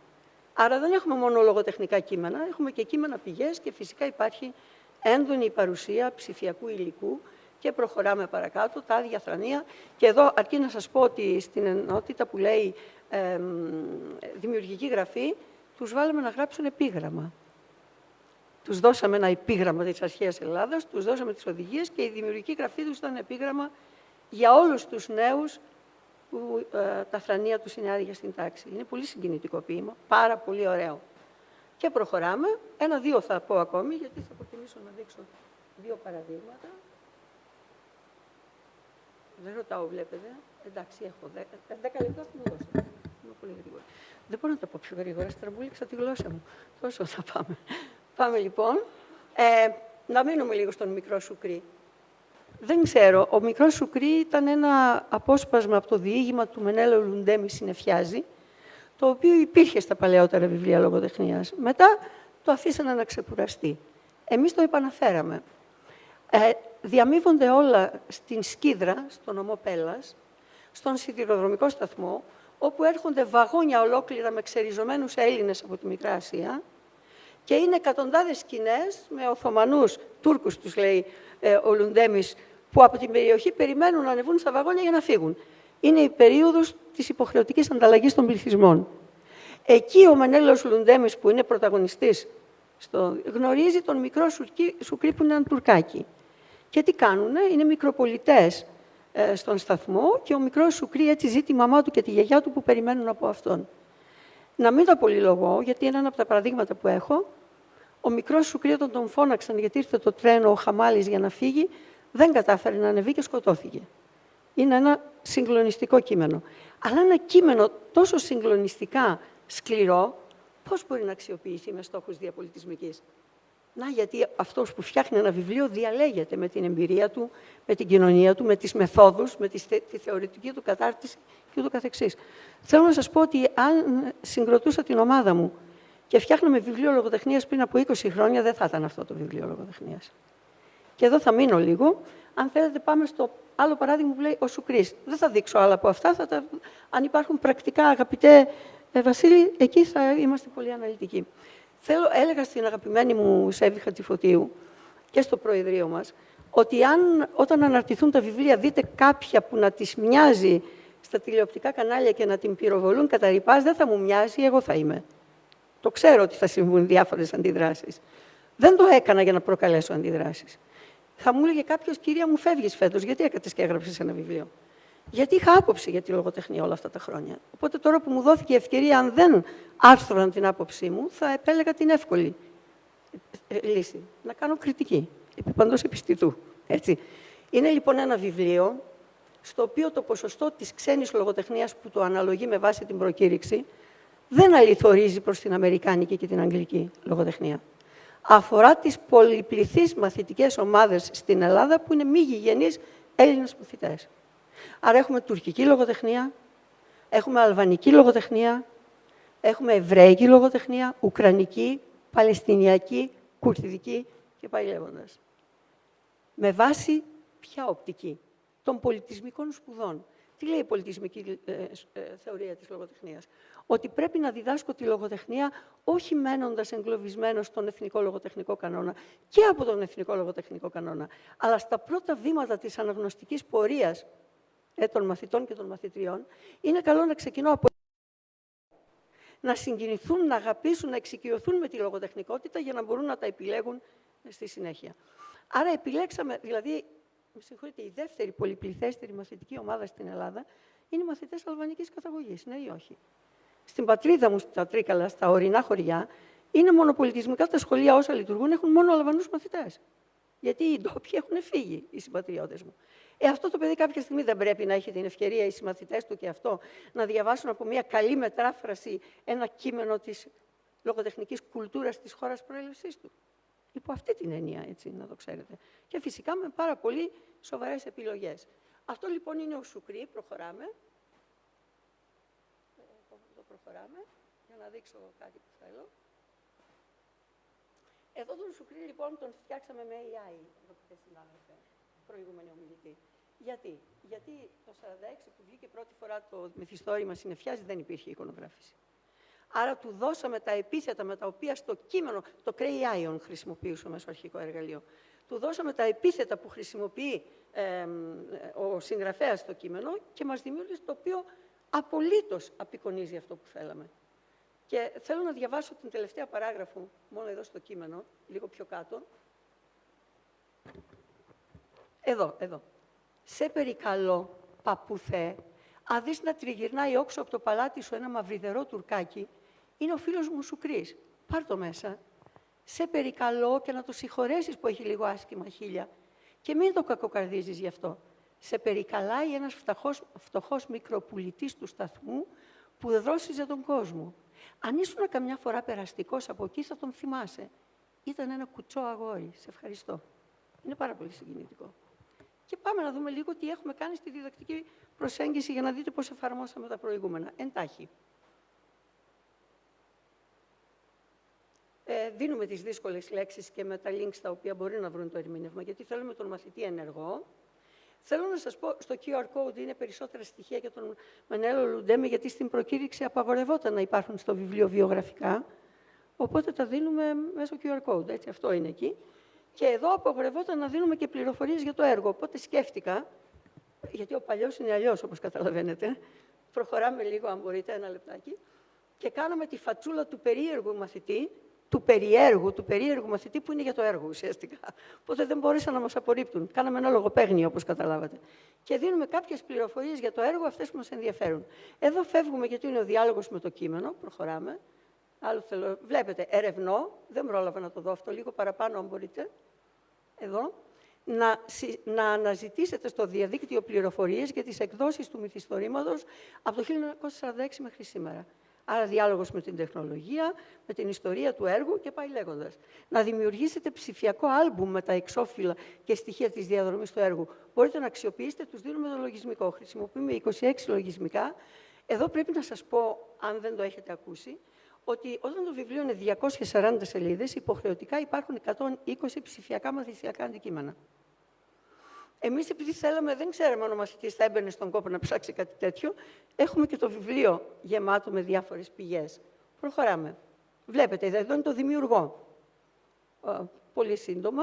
Speaker 2: Άρα δεν έχουμε μόνο λογοτεχνικά κείμενα, έχουμε και κείμενα πηγές και φυσικά υπάρχει έντονη παρουσία ψηφιακού υλικού και προχωράμε παρακάτω, τα άδεια θρανία. Και εδώ αρκεί να σας πω ότι στην ενότητα που λέει δημιουργική γραφή, τους βάλαμε να γράψουν επίγραμμα. Τους δώσαμε ένα επίγραμμα της αρχαίας Ελλάδας, τους δώσαμε τις οδηγίες και η δημιουργική γραφή τους ήταν επίγραμμα για όλους τους νέους που τα θρανία τους είναι άδεια στην τάξη. Είναι πολύ συγκινητικό ποίημα, πάρα πολύ ωραίο. Και προχωράμε. Ένα-δύο θα πω ακόμη, γιατί θα προτιμήσω να δείξω δύο παραδείγματα. Δεν ρωτάω, βλέπετε. Εντάξει, έχω 10 λεπτά που μου δώσατε. Είμαι πολύ γρήγορα. Δεν μπορώ να τα πω πιο γρήγορα, στραμπούληξα τη γλώσσα μου. Τόσο θα πάμε. Πάμε λοιπόν. Να μείνουμε λίγο στον Μικρό Σουκρί. Δεν ξέρω. Ο Μικρός Σουκρί ήταν ένα απόσπασμα από το διήγημα του Μενέλαου Λουντέμι «Συνεφιάζει», το οποίο υπήρχε στα παλαιότερα βιβλία λογοτεχνίας. Μετά το αφήσανε να ξεκουραστεί. Εμείς το επαναφέραμε. Διαμείβονται όλα στην Σκύδρα, στον νομό Πέλλας, στον σιδηροδρομικό σταθμό, όπου έρχονται βαγόνια ολόκληρα με ξεριζωμένους Έλληνες από τη Μικρά Ασία και είναι εκατοντάδες σκηνές με Οθωμανούς, Τούρκους τους λέει ο Λουντέμις, που από την περιοχή περιμένουν να ανεβούν στα βαγόνια για να φύγουν. Είναι η περίοδος της υποχρεωτικής ανταλλαγής των πληθυσμών. Εκεί ο Μενέλαος Λουντέμις, που είναι πρωταγωνιστής, γνωρίζει τον Μικρό Σουκρί, που είναι ένα τουρκάκι. Και τι κάνουνε, είναι μικροπολιτές στον σταθμό και ο Μικρός Σουκρί έτσι ζει τη μαμά του και τη γιαγιά του που περιμένουν από αυτόν. Να μην τα πολυλογώ, γιατί είναι ένα από τα παραδείγματα που έχω. Ο Μικρός Σουκρί, όταν τον φώναξαν γιατί ήρθε το τρένο ο Χαμάλης για να φύγει, δεν κατάφερε να ανεβεί και σκοτώθηκε. Είναι ένα συγκλονιστικό κείμενο. Αλλά ένα κείμενο τόσο συγκλονιστικά σκληρό, πώς μπορεί να αξιοποιηθεί με στόχους διαπολιτισμικής? Να, γιατί αυτός που φτιάχνει ένα βιβλίο διαλέγεται με την εμπειρία του, με την κοινωνία του, με τις μεθόδους, με τη θεωρητική του κατάρτιση και ούτω καθεξής. Θέλω να σας πω ότι αν συγκροτούσα την ομάδα μου και φτιάχναμε βιβλίο λογοτεχνίας πριν από 20 χρόνια, δεν θα ήταν αυτό το βιβλίο λογοτεχνίας. Και εδώ θα μείνω λίγο. Αν θέλετε, πάμε στο άλλο παράδειγμα που λέει ο Σουκρής. Δεν θα δείξω άλλα από αυτά. Αν υπάρχουν πρακτικά, αγαπητέ Βασίλη, εκεί θα είμαστε πολύ αναλυτικοί. Έλεγα στην αγαπημένη μου Σέβη Χατζηφωτίου και στο Προεδρείο μας, ότι όταν αναρτηθούν τα βιβλία δείτε κάποια που να τις μοιάζει στα τηλεοπτικά κανάλια και να την πυροβολούν κατά ρηπάς, δεν θα μου μοιάζει, εγώ θα είμαι. Το ξέρω ότι θα συμβούν διάφορες αντιδράσεις. Δεν το έκανα για να προκαλέσω αντιδράσεις. Θα μου έλεγε κάποιος, κυρία μου, φεύγεις φέτος, γιατί έκατες και έγραψες ένα βιβλίο? Γιατί είχα άποψη για τη λογοτεχνία όλα αυτά τα χρόνια. Οπότε τώρα που μου δόθηκε η ευκαιρία, αν δεν άρθρων την άποψή μου, θα επέλεγα την εύκολη λύση. Να κάνω κριτική, επί παντός επιστητού. Έτσι. Είναι λοιπόν ένα βιβλίο, στο οποίο το ποσοστό της ξένης λογοτεχνίας που το αναλογεί με βάση την προκήρυξη, δεν αληθορίζει προς την αμερικάνικη και την αγγλική λογοτεχνία. Αφορά τις πολυπληθείς μαθητικές ομάδες στην Ελλάδα, που είναι μη γηγενείς Έλληνες μαθητές. Άρα έχουμε τουρκική λογοτεχνία, έχουμε αλβανική λογοτεχνία, έχουμε εβραϊκή λογοτεχνία, ουκρανική, παλαιστινιακή, κουρδική και πάει λέγοντας. Με βάση ποια οπτική? Των πολιτισμικών σπουδών. Τι λέει η πολιτισμική θεωρία της λογοτεχνίας? Ότι πρέπει να διδάσκω τη λογοτεχνία όχι μένοντας εγκλωβισμένος στον εθνικό λογοτεχνικό κανόνα και από τον εθνικό λογοτεχνικό κανόνα, αλλά στα πρώτα βήματα της αναγνωστικής πορείας των μαθητών και των μαθητριών, είναι καλό να ξεκινώ από να συγκινηθούν, να αγαπήσουν, να εξοικειωθούν με τη λογοτεχνικότητα για να μπορούν να τα επιλέγουν στη συνέχεια. Άρα επιλέξαμε, δηλαδή, με συγχωρείτε, η δεύτερη πολυπληθέστερη μαθητική ομάδα στην Ελλάδα είναι οι μαθητές αλβανικής καταγωγής, ναι ή όχι? Στην πατρίδα μου, στα Τρίκαλα, στα ορεινά χωριά, είναι μονοπολιτισμικά τα σχολεία όσα λειτουργούν, έχουν μόνο Αλβανούς μαθητές. Γιατί οι ντόπιοι έχουν φύγει, οι συμπατριώτες μου. Αυτό το παιδί κάποια στιγμή δεν πρέπει να έχει την ευκαιρία οι συμμαθητές του και αυτό να διαβάσουν από μια καλή μετάφραση ένα κείμενο της λογοτεχνικής κουλτούρας της χώρας προέλευσής του? Υπό αυτή την έννοια, έτσι, να το ξέρετε. Και φυσικά με πάρα πολύ σοβαρές επιλογές. Αυτό λοιπόν είναι ο Σουκρί, προχωράμε. Προχωράμε, για να δείξω κάτι που θέλω. Εδώ τον Σουκρί, λοιπόν, τον φτιάξαμε με AI, αγαπητέ συνάδελφε, προηγούμενη ομιλητή. Γιατί το 1946 που βγήκε πρώτη φορά το μυθιστόρημα Συννεφιάζει δεν υπήρχε εικονογράφηση. Άρα του δώσαμε τα επίθετα με τα οποία στο κείμενο, το Cray-Ion χρησιμοποιούσαμε στο αρχικό εργαλείο, του δώσαμε τα επίθετα που χρησιμοποιεί ο συγγραφέας στο κείμενο και μας δημιούργησε το οποίο απολύτως απεικονίζει αυτό που θέλαμε. Και θέλω να διαβάσω την τελευταία παράγραφο, μόνο εδώ στο κείμενο, λίγο πιο κάτω. Εδώ. Σε περικαλώ, παππουθέ, αν δεις να τριγυρνάει όξω από το παλάτι σου ένα μαυριδερό τουρκάκι, είναι ο φίλος μου Σουκρής. Πάρ' το μέσα. Σε περικαλώ και να το συγχωρέσεις που έχει λίγο άσχημα χείλια και μην το κακοκαρδίζεις γι' αυτό. Σε περικαλάει ένας φτωχός μικροπουλητής του σταθμού που δρόσιζε τον κόσμο. Αν ήσουν καμιά φορά περαστικός από εκεί, θα τον θυμάσαι. Ήταν ένα κουτσό αγόρι. Σε ευχαριστώ. Είναι πάρα πολύ συγκινητικό. Και πάμε να δούμε λίγο τι έχουμε κάνει στη διδακτική προσέγγιση για να δείτε πώς εφαρμόσαμε τα προηγούμενα. Εντάχει. Δίνουμε τις δύσκολες λέξεις και με τα links τα οποία μπορεί να βρουν το ερμήνευμα, γιατί θέλουμε τον μαθητή ενεργό. Θέλω να σας πω, στο QR code είναι περισσότερα στοιχεία για τον Μενέλο Λουντέμι, γιατί στην προκήρυξη απαγορευόταν να υπάρχουν στο βιβλίο βιογραφικά, οπότε τα δίνουμε μέσω QR code, έτσι, αυτό είναι εκεί. Και εδώ απαγορευόταν να δίνουμε και πληροφορίες για το έργο, οπότε σκέφτηκα, γιατί ο παλιός είναι αλλιώς, όπως καταλαβαίνετε, προχωράμε λίγο, αν μπορείτε, ένα λεπτάκι, και κάναμε τη φατσούλα του περίεργου μαθητή, του περίεργου μαθητή που είναι για το έργο ουσιαστικά. Οπότε δεν μπόρεσαν να μας απορρίπτουν. Κάναμε ένα λογοπαίγνιο, όπως καταλάβατε. Και δίνουμε κάποιες πληροφορίες για το έργο, αυτές που μας ενδιαφέρουν. Εδώ φεύγουμε γιατί είναι ο διάλογος με το κείμενο. Προχωράμε. Άλλο θέλω. Βλέπετε, ερευνώ. Δεν πρόλαβα να το δω αυτό. Λίγο παραπάνω, αν μπορείτε. Εδώ. Να αναζητήσετε στο διαδίκτυο πληροφορίες για τις εκδόσεις του μυθιστορήματος από το 1946 μέχρι σήμερα. Άρα διάλογος με την τεχνολογία, με την ιστορία του έργου και πάει λέγοντας. Να δημιουργήσετε ψηφιακό άλμπουμ με τα εξώφυλλα και στοιχεία της διαδρομής του έργου. Μπορείτε να αξιοποιήσετε, τους δίνουμε το λογισμικό. Χρησιμοποιούμε 26 λογισμικά. Εδώ πρέπει να σας πω, αν δεν το έχετε ακούσει, ότι όταν το βιβλίο είναι 240 σελίδες, υποχρεωτικά υπάρχουν 120 ψηφιακά μαθησιακά αντικείμενα. Εμείς, επειδή θέλαμε, δεν ξέραμε αν ο μαθητής θα έμπαινε στον κόπο να ψάξει κάτι τέτοιο, έχουμε και το βιβλίο γεμάτο με διάφορες πηγές. Προχωράμε. Βλέπετε, εδώ είναι το δημιουργό. Πολύ σύντομα.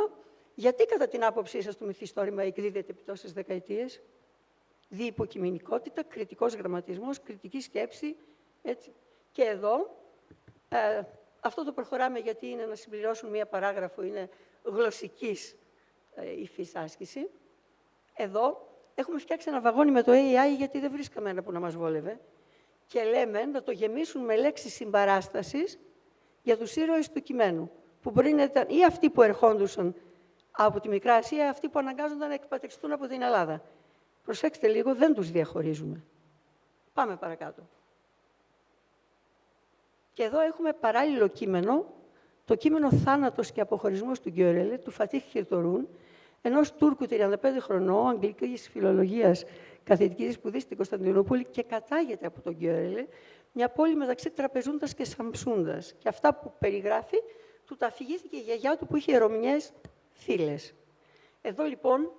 Speaker 2: Γιατί κατά την άποψή σας το μυθιστόρημα εκδίδεται επί τόσες δεκαετίες? Διυποκειμενικότητα, κριτικός γραμματισμός, κριτική σκέψη, έτσι. Και εδώ, αυτό το προχωράμε γιατί είναι να συμπληρώσουν μία παράγραφο, είναι γλωσσικής υφής άσκηση. Εδώ έχουμε φτιάξει ένα βαγόνι με το AI γιατί δεν βρίσκαμε ένα που να μας βόλευε και λέμε να το γεμίσουν με λέξεις συμπαράστασης για τους ήρωες του κειμένου, που μπορεί να ήταν ή αυτοί που ερχόντουσαν από τη Μικρά Ασία, ή αυτοί που αναγκάζονταν να εκπατριστούν από την Ελλάδα. Προσέξτε λίγο, δεν τους διαχωρίζουμε. Πάμε παρακάτω. Και εδώ έχουμε παράλληλο κείμενο, το κείμενο «Θάνατος και αποχωρισμός» του Γκιόρελε, του Φατίχ Χιρτορούν, ενός Τούρκου 35 χρονών, αγγλικής φιλολογίας καθηγητικής σπουδής στην Κωνσταντινούπολη και κατάγεται από τον Γκιόρελε, μια πόλη μεταξύ Τραπεζούντας και Σαμψούντας. Και αυτά που περιγράφει, του τα αφηγήθηκε η γιαγιά του που είχε ρωμιές φίλες. Εδώ λοιπόν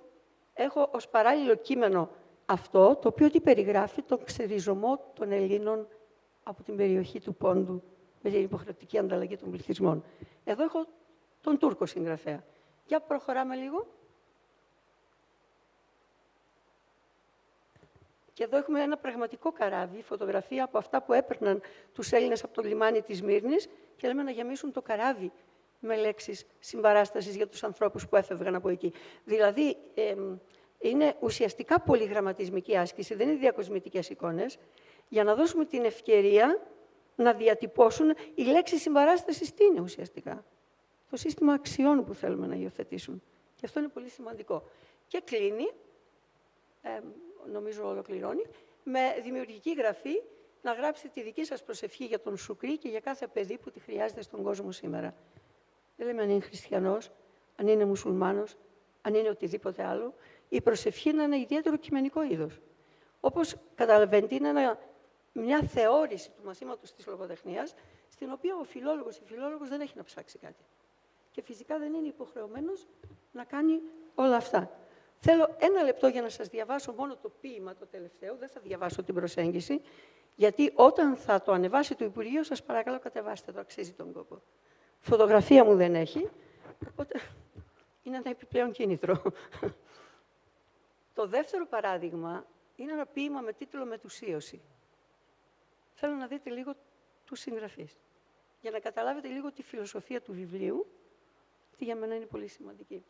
Speaker 2: έχω ως παράλληλο κείμενο αυτό, το οποίο τι περιγράφει? Τον ξεριζωμό των Ελλήνων από την περιοχή του Πόντου με την υποχρεωτική ανταλλαγή των πληθυσμών. Εδώ έχω τον Τούρκο συγγραφέα. Για προχωράμε λίγο. Και εδώ έχουμε ένα πραγματικό καράβι, φωτογραφία από αυτά που έπαιρναν τους Έλληνες από το λιμάνι της Μύρνης και λέμε να γεμίσουν το καράβι με λέξεις συμπαράστασης για τους ανθρώπους που έφευγαν από εκεί. Δηλαδή, είναι ουσιαστικά πολυγραμματισμική άσκηση, δεν είναι διακοσμητικές εικόνες, για να δώσουμε την ευκαιρία να διατυπώσουν οι λέξεις συμπαράστασης τι είναι ουσιαστικά. Το σύστημα αξιών που θέλουμε να υιοθετήσουν. Και αυτό είναι πολύ σημαντικό. Και κλείνει, νομίζω ολοκληρώνει, με δημιουργική γραφή να γράψετε τη δική σας προσευχή για τον Σουκρί και για κάθε παιδί που τη χρειάζεται στον κόσμο σήμερα. Δεν λέμε αν είναι χριστιανός, αν είναι μουσουλμάνος, αν είναι οτιδήποτε άλλο. Η προσευχή είναι ένα ιδιαίτερο κειμενικό είδος. Όπως καταλαβαίνετε, είναι μια θεώρηση του μαθήματος της λογοτεχνίας, στην οποία ο φιλόλογος ή φιλόλογος δεν έχει να ψάξει κάτι. Και φυσικά δεν είναι υποχρεωμένος να κάνει όλα αυτά. Θέλω ένα λεπτό για να σας διαβάσω μόνο το ποίημα το τελευταίο, δεν θα διαβάσω την προσέγγιση, γιατί όταν θα το ανεβάσει το Υπουργείο, σας παρακαλώ κατεβάστε το, αξίζει τον κόπο. Φωτογραφία μου δεν έχει, οπότε είναι ένα επιπλέον κίνητρο. Το δεύτερο παράδειγμα είναι ένα ποίημα με τίτλο «Μετουσίωση». Θέλω να δείτε λίγο τους συγγραφείς, για να καταλάβετε λίγο τη φιλοσοφία του βιβλίου, τι για μένα είναι πολύ σημαντική.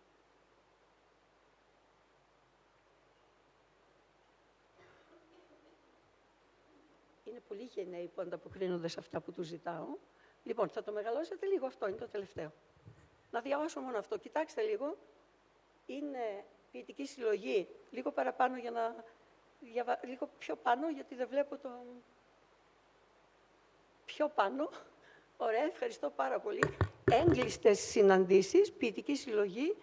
Speaker 2: Είναι πολύ γενναίοι που ανταποκρίνονται σε αυτά που τους ζητάω. Λοιπόν, θα το μεγαλώσετε λίγο, αυτό είναι το τελευταίο. Να διαβάσω μόνο αυτό. Κοιτάξτε λίγο. Είναι ποιητική συλλογή. Λίγο παραπάνω για να... Λίγο πιο πάνω, γιατί δεν βλέπω το... Πιο πάνω. Ωραία, ευχαριστώ πάρα πολύ. Έγκλειστες συναντήσεις, ποιητική συλλογή,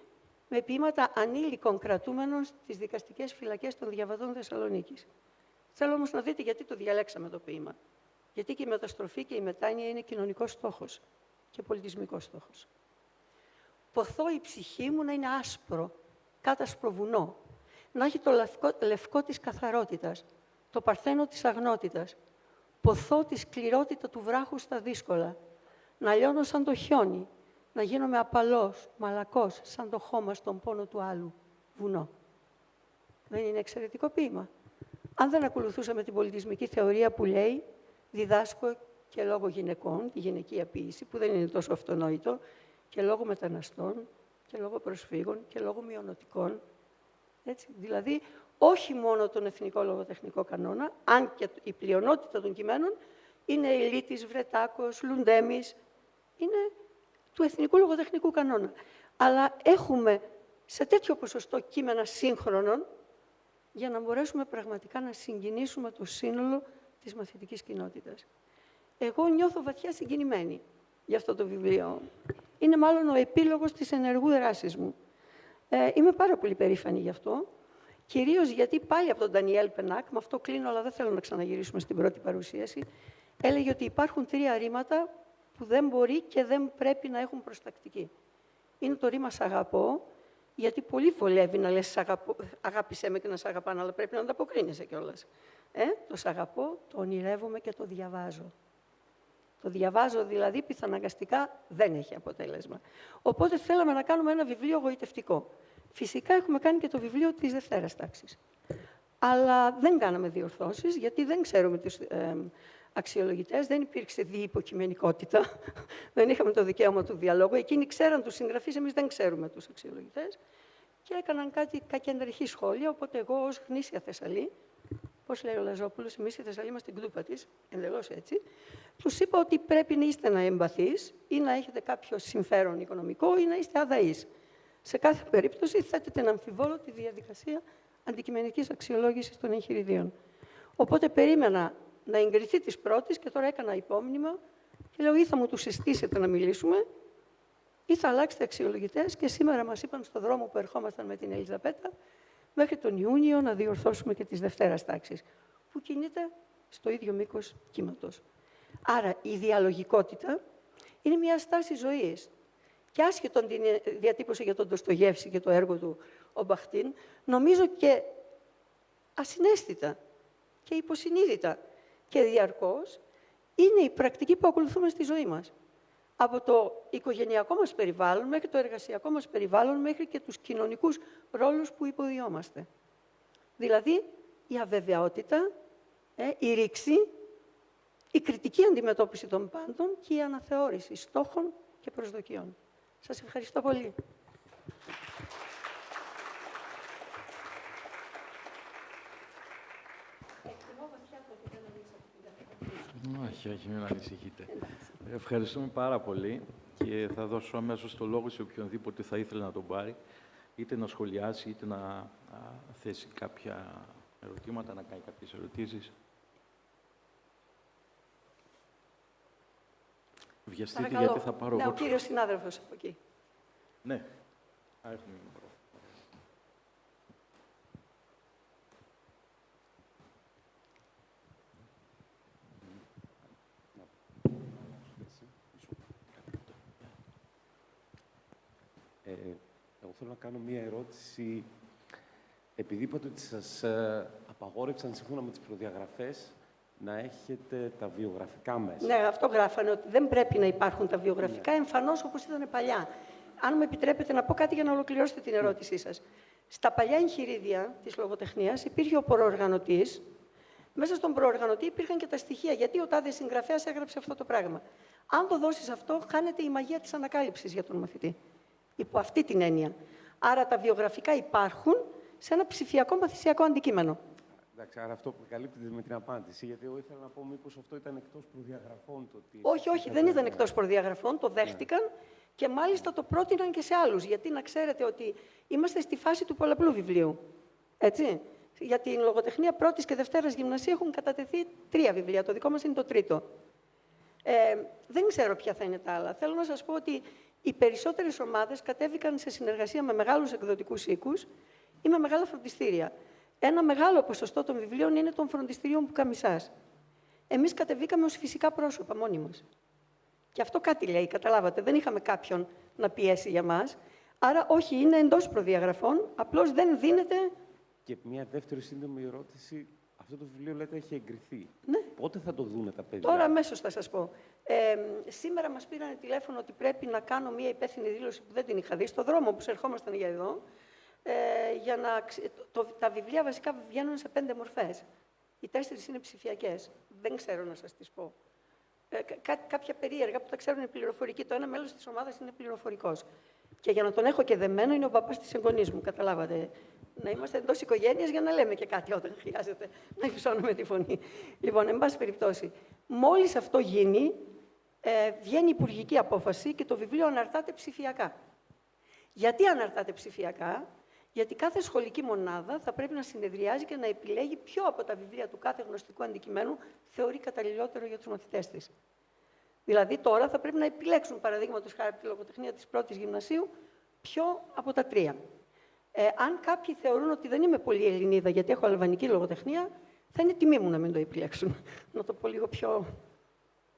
Speaker 2: με ποίηματα ανήλικων κρατούμενων στις δικαστικές φυλακές των Διαβατών Θεσσαλονίκης. Θέλω όμως να δείτε γιατί το διαλέξαμε το ποίημα. Γιατί και η μεταστροφή και η μετάνοια είναι κοινωνικός στόχος και πολιτισμικός στόχος. Ποθώ η ψυχή μου να είναι άσπρο, κάτασπρο βουνό, να έχει το λευκό της καθαρότητας, το παρθένο της αγνότητας. Ποθώ τη σκληρότητα του βράχου στα δύσκολα, να λιώνω σαν το χιόνι, να γίνομαι απαλός, μαλακός, σαν το χώμα στον πόνο του άλλου, βουνό. Δεν είναι εξαιρετικό ποίημα? Αν δεν ακολουθούσαμε την πολιτισμική θεωρία που λέει διδάσκω και λόγω γυναικών, τη γυναικεία ποίηση, που δεν είναι τόσο αυτονόητο, και λόγω μεταναστών, και λόγω προσφύγων, και λόγω μειονοτικών. Έτσι. Δηλαδή, όχι μόνο τον εθνικό λογοτεχνικό κανόνα, αν και η πλειονότητα των κειμένων είναι Ηλίτης, Βρετάκος, Λουντέμις, είναι του εθνικού λογοτεχνικού κανόνα. Αλλά έχουμε σε τέτοιο ποσοστό κείμενα σύγχρονων, για να μπορέσουμε πραγματικά να συγκινήσουμε το σύνολο της μαθητικής κοινότητας. Εγώ νιώθω βαθιά συγκινημένη για αυτό το βιβλίο. Είναι μάλλον ο επίλογος της ενεργού δράσης μου. Είμαι πάρα πολύ περήφανη γι' αυτό, κυρίως γιατί πάλι από τον Ντανιέλ Πενάκ, με αυτό κλείνω, αλλά δεν θέλω να ξαναγυρίσουμε στην πρώτη παρουσίαση, έλεγε ότι υπάρχουν 3 ρήματα που δεν μπορεί και δεν πρέπει να έχουν προστακτική. Είναι το ρήμα «σ' αγαπώ», γιατί πολύ βολεύει να λες «αγάπησέ με» και να σ' αγαπάνω, αλλά πρέπει να ανταποκρίνεσαι κιόλας. Το «σ' αγαπώ», το ονειρεύομαι και το διαβάζω. Το διαβάζω δηλαδή, πιθαναγκαστικά δεν έχει αποτέλεσμα. Οπότε θέλαμε να κάνουμε ένα βιβλίο γοητευτικό. Φυσικά έχουμε κάνει και το βιβλίο της Δευτέρας τάξης. Αλλά δεν κάναμε διορθώσεις, γιατί δεν ξέρουμε τους αξιολογητές, δεν υπήρξε διυποκειμενικότητα, δεν είχαμε το δικαίωμα του διαλόγου. Εκείνοι ξέραν τους συγγραφείς, εμείς δεν ξέρουμε τους αξιολογητές. Και έκαναν κάτι κακεντρεχή σχόλια, οπότε εγώ ως γνήσια Θεσσαλή, πώς λέει ο Λαζόπουλος, εμείς οι Θεσσαλοί είμαστε την κούπα της, εντελώς έτσι, τους είπα ότι πρέπει να είστε να εμπαθείς ή να έχετε κάποιο συμφέρον οικονομικό ή να είστε αδαείς. Σε κάθε περίπτωση θέτετε να αμφιβόλω τη διαδικασία αντικειμενικής αξιολόγησης των εγχειριδίων. Οπότε περίμενα να εγκριθεί της πρώτης και τώρα έκανα υπόμνημα και λέω ή θα μου τους συστήσετε να μιλήσουμε ή θα αλλάξετε αξιολογητές και σήμερα μας είπαν στον δρόμο που ερχόμασταν με την Ελιζαπέτα μέχρι τον Ιούνιο να διορθώσουμε και της Δευτέρας τάξης, που κινείται στο ίδιο μήκος κύματος. Άρα η διαλογικότητα είναι μια στάση ζωής. Και άσχετον την διατύπωση για τον Ντοστογεύσκη και το έργο του ο Μπαχτίν, νομίζω και ασυναίσθητα και υποσυνείδητα και διαρκώς είναι η πρακτική που ακολουθούμε στη ζωή μας. Από το οικογενειακό μας περιβάλλον μέχρι το εργασιακό μας περιβάλλον μέχρι και τους κοινωνικούς ρόλους που υποδιόμαστε. Δηλαδή η αβεβαιότητα, η ρήξη, η κριτική αντιμετώπιση των πάντων και η αναθεώρηση στόχων και προσδοκιών. Σας ευχαριστώ πολύ.
Speaker 3: Όχι, όχι, μην ανησυχείτε. Ευχαριστούμε πάρα πολύ και θα δώσω αμέσως το λόγο σε οποιονδήποτε θα ήθελε να τον πάρει, είτε να σχολιάσει, είτε να θέσει κάποια ερωτήματα, να κάνει κάποιες ερωτήσεις. Βιαστείτε, γιατί θα πάρω
Speaker 2: εγώ.
Speaker 3: Ναι,
Speaker 2: ο κύριος συνάδελφος από εκεί.
Speaker 3: Ναι. Έχουμε μικρόφωνο.
Speaker 4: Εγώ θέλω να κάνω μία ερώτηση. Επειδή είπατε ότι σας απαγόρευσαν σύμφωνα με τις προδιαγραφές να έχετε τα βιογραφικά μέσα.
Speaker 2: Ναι, αυτό γράφανε, ότι δεν πρέπει να υπάρχουν τα βιογραφικά, εμφανώς όπως ήταν παλιά. Αν μου επιτρέπετε να πω κάτι για να ολοκληρώσετε την ερώτησή σας. Στα παλιά εγχειρίδια της λογοτεχνίας υπήρχε ο προοργανωτής. Μέσα στον προοργανωτή υπήρχαν και τα στοιχεία, γιατί ο τάδε συγγραφέας έγραψε αυτό το πράγμα. Αν το δώσεις αυτό, χάνεται η μαγεία της ανακάλυψης για τον μαθητή. Υπό αυτή την έννοια. Άρα τα βιογραφικά υπάρχουν σε ένα ψηφιακό μαθησιακό αντικείμενο.
Speaker 4: Εντάξει, άρα αυτό καλύπτεται με την απάντηση, γιατί εγώ ήθελα να πω μήπως αυτό ήταν εκτός προδιαγραφών.
Speaker 2: Όχι, όχι, δεν ήταν εκτός προδιαγραφών, το δέχτηκαν και μάλιστα το πρότειναν και σε άλλους. Γιατί να ξέρετε ότι είμαστε στη φάση του πολλαπλού βιβλίου. Έτσι. Για την λογοτεχνία πρώτης και δευτέρας γυμνασίου έχουν κατατεθεί 3 βιβλία. Το δικό μας είναι το 3ο. Δεν ξέρω ποια θα είναι τα άλλα. Θέλω να σας πω ότι οι περισσότερες ομάδες κατέβηκαν σε συνεργασία με μεγάλους εκδοτικούς οίκους ή με μεγάλα φροντιστήρια. Ένα μεγάλο ποσοστό των βιβλίων είναι των φροντιστηρίων Πουκαμισάς. Εμείς κατεβήκαμε ως φυσικά πρόσωπα μόνοι μας. Και αυτό κάτι λέει, καταλάβατε. Δεν είχαμε κάποιον να πιέσει για μας. Άρα, όχι, είναι εντός προδιαγραφών, απλώς δεν δίνεται.
Speaker 4: Και μια δεύτερη σύντομη ερώτηση. Αυτό το βιβλίο, λέτε, έχει εγκριθεί.
Speaker 2: Ναι.
Speaker 4: Πότε θα το δούνε τα παιδιά?
Speaker 2: Τώρα αμέσως θα σας πω. Σήμερα μας πήραν τηλέφωνο ότι πρέπει να κάνω μια υπεύθυνη δήλωση που δεν την είχα δει, στον δρόμο που ερχόμασταν για εδώ. Για να... τα βιβλία βασικά βγαίνουν σε 5 μορφές. Οι 4 είναι ψηφιακές. Δεν ξέρω να σας τις πω. Κάποια περίεργα που τα ξέρουν είναι πληροφορικοί. Το ένα μέλος της ομάδας είναι πληροφορικός. Και για να τον έχω και δεμένο είναι ο παπάς της εγγονής μου. Καταλάβατε. Να είμαστε εντός οικογένειας για να λέμε και κάτι όταν χρειάζεται να υψώνουμε τη φωνή. Λοιπόν, εν πάση περιπτώσει, μόλις αυτό γίνει, βγαίνει υπουργική απόφαση και το βιβλίο αναρτάται ψηφιακά. Γιατί αναρτάται ψηφιακά? Γιατί κάθε σχολική μονάδα θα πρέπει να συνεδριάζει και να επιλέγει ποιο από τα βιβλία του κάθε γνωστικού αντικειμένου θεωρεί καταλληλότερο για τους μαθητές της. Δηλαδή, τώρα θα πρέπει να επιλέξουν, παραδείγματος χάρη από τη λογοτεχνία της πρώτης γυμνασίου, ποιο από τα 3. Αν κάποιοι θεωρούν ότι δεν είμαι πολύ Ελληνίδα, γιατί έχω αλβανική λογοτεχνία, θα είναι τιμή μου να μην το επιλέξουν. Να το πω λίγο πιο...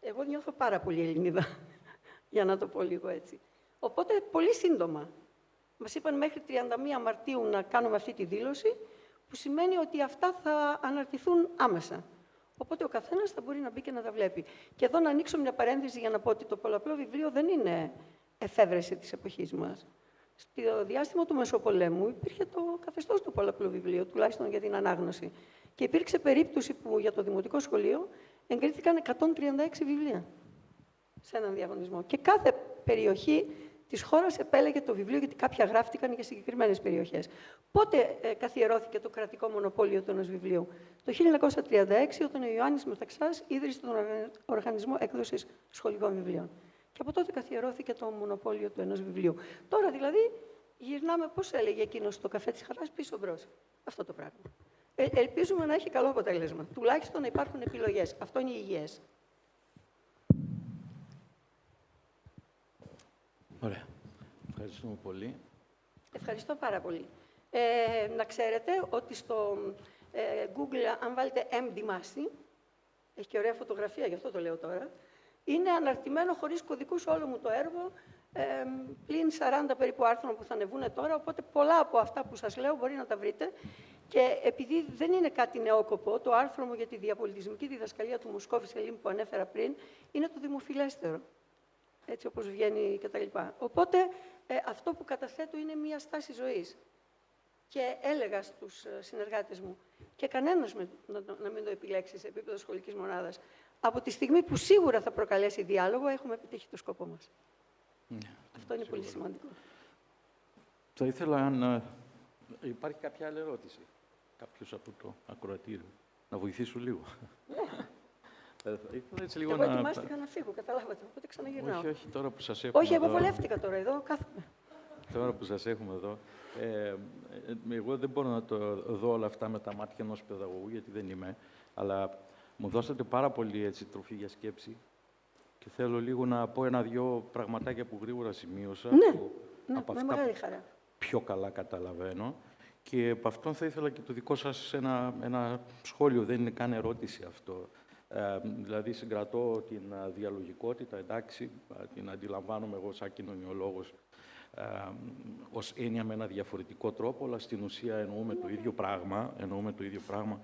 Speaker 2: Εγώ νιώθω πάρα πολύ Ελληνίδα, για να το πω λίγο έτσι. Οπότε, πολύ σύντομα. Μας είπαν μέχρι 31 Μαρτίου να κάνουμε αυτή τη δήλωση, που σημαίνει ότι αυτά θα αναρτηθούν άμεσα. Οπότε ο καθένας θα μπορεί να μπει και να τα βλέπει. Και εδώ να ανοίξω μια παρένθεση για να πω ότι το πολλαπλό βιβλίο δεν είναι εφεύρεση της εποχής μας. Στο διάστημα του Μεσοπολέμου υπήρχε το καθεστώς του πολλαπλού βιβλίου, τουλάχιστον για την ανάγνωση. Και υπήρξε περίπτωση που για το δημοτικό σχολείο εγκρίθηκαν 136 βιβλία σε έναν διαγωνισμό. Και κάθε περιοχή της χώρας επέλεγε το βιβλίο, γιατί κάποια γράφτηκαν για συγκεκριμένες περιοχές. Πότε καθιερώθηκε το κρατικό μονοπόλιο του ενός βιβλίου? Το 1936, όταν ο Ιωάννης Μεταξάς ίδρυσε τον Οργανισμό Έκδοσης Σχολικών Βιβλίων. Και από τότε καθιερώθηκε το μονοπόλιο του ενός βιβλίου. Τώρα δηλαδή γυρνάμε, πώς έλεγε εκείνος, το καφέ της χαράς πίσω μπρος. Αυτό το πράγμα. Ελπίζουμε να έχει καλό αποτέλεσμα. Τουλάχιστον να υπάρχουν επιλογές. Αυτό είναι υγιές.
Speaker 3: Ωραία. Ευχαριστούμε πολύ.
Speaker 2: Ευχαριστώ πάρα πολύ. Να ξέρετε ότι στο Google, αν βάλετε MD Massey, έχει και ωραία φωτογραφία, γι' αυτό το λέω τώρα, είναι αναρτημένο χωρίς κωδικούς όλο μου το έργο, πλην 40 περίπου άρθρων που θα ανεβούν τώρα, οπότε πολλά από αυτά που σας λέω μπορεί να τα βρείτε. Και επειδή δεν είναι κάτι νεόκοπο, το άρθρο μου για τη διαπολιτισμική διδασκαλία του Μοσκόβη Σελίμ που ανέφερα πριν, είναι το δημοφιλέστερο, έτσι όπως βγαίνει κτλ. Οπότε αυτό που καταθέτω είναι μια στάση ζωής. Και έλεγα στους συνεργάτες μου, και κανένας να μην το επιλέξει σε επίπεδο σχολικής μονάδας, από τη στιγμή που σίγουρα θα προκαλέσει διάλογο, έχουμε επιτύχει το σκοπό μας. Αυτό είναι πολύ σημαντικό.
Speaker 3: Θα ήθελα, αν υπάρχει κάποια άλλη ερώτηση, κάποιος από το ακροατήριο, να βοηθήσω λίγο.
Speaker 2: Εγώ ετοιμάστηκα να φύγω, καταλάβατε, οπότε ξαναγυρνάω.
Speaker 3: Όχι, τώρα που σας έχουμε
Speaker 2: όχι,
Speaker 3: εδώ...
Speaker 2: εγώ βολεύτηκα τώρα, εδώ κάθομαι.
Speaker 3: Τώρα που σας έχουμε εδώ, εγώ δεν μπορώ να το δω όλα αυτά με τα μάτια ενός παιδαγωγού, γιατί δεν είμαι, αλλά μου δώσατε πάρα πολύ έτσι, τροφή για σκέψη και θέλω λίγο να πω ένα-δυο πραγματάκια που γρήγορα σημείωσα.
Speaker 2: Ναι,
Speaker 3: από
Speaker 2: με
Speaker 3: αυτά
Speaker 2: μεγάλη χαρά.
Speaker 3: Πιο καλά καταλαβαίνω. Και από αυτόν θα ήθελα και το δικό σας ένα σχόλιο, δεν είναι καν ερώτηση αυτό. Δηλαδή συγκρατώ την διαλογικότητα, εντάξει, την αντιλαμβάνομαι εγώ σαν κοινωνιολόγος ως έννοια με ένα διαφορετικό τρόπο, αλλά στην ουσία εννοούμε το ίδιο πράγμα,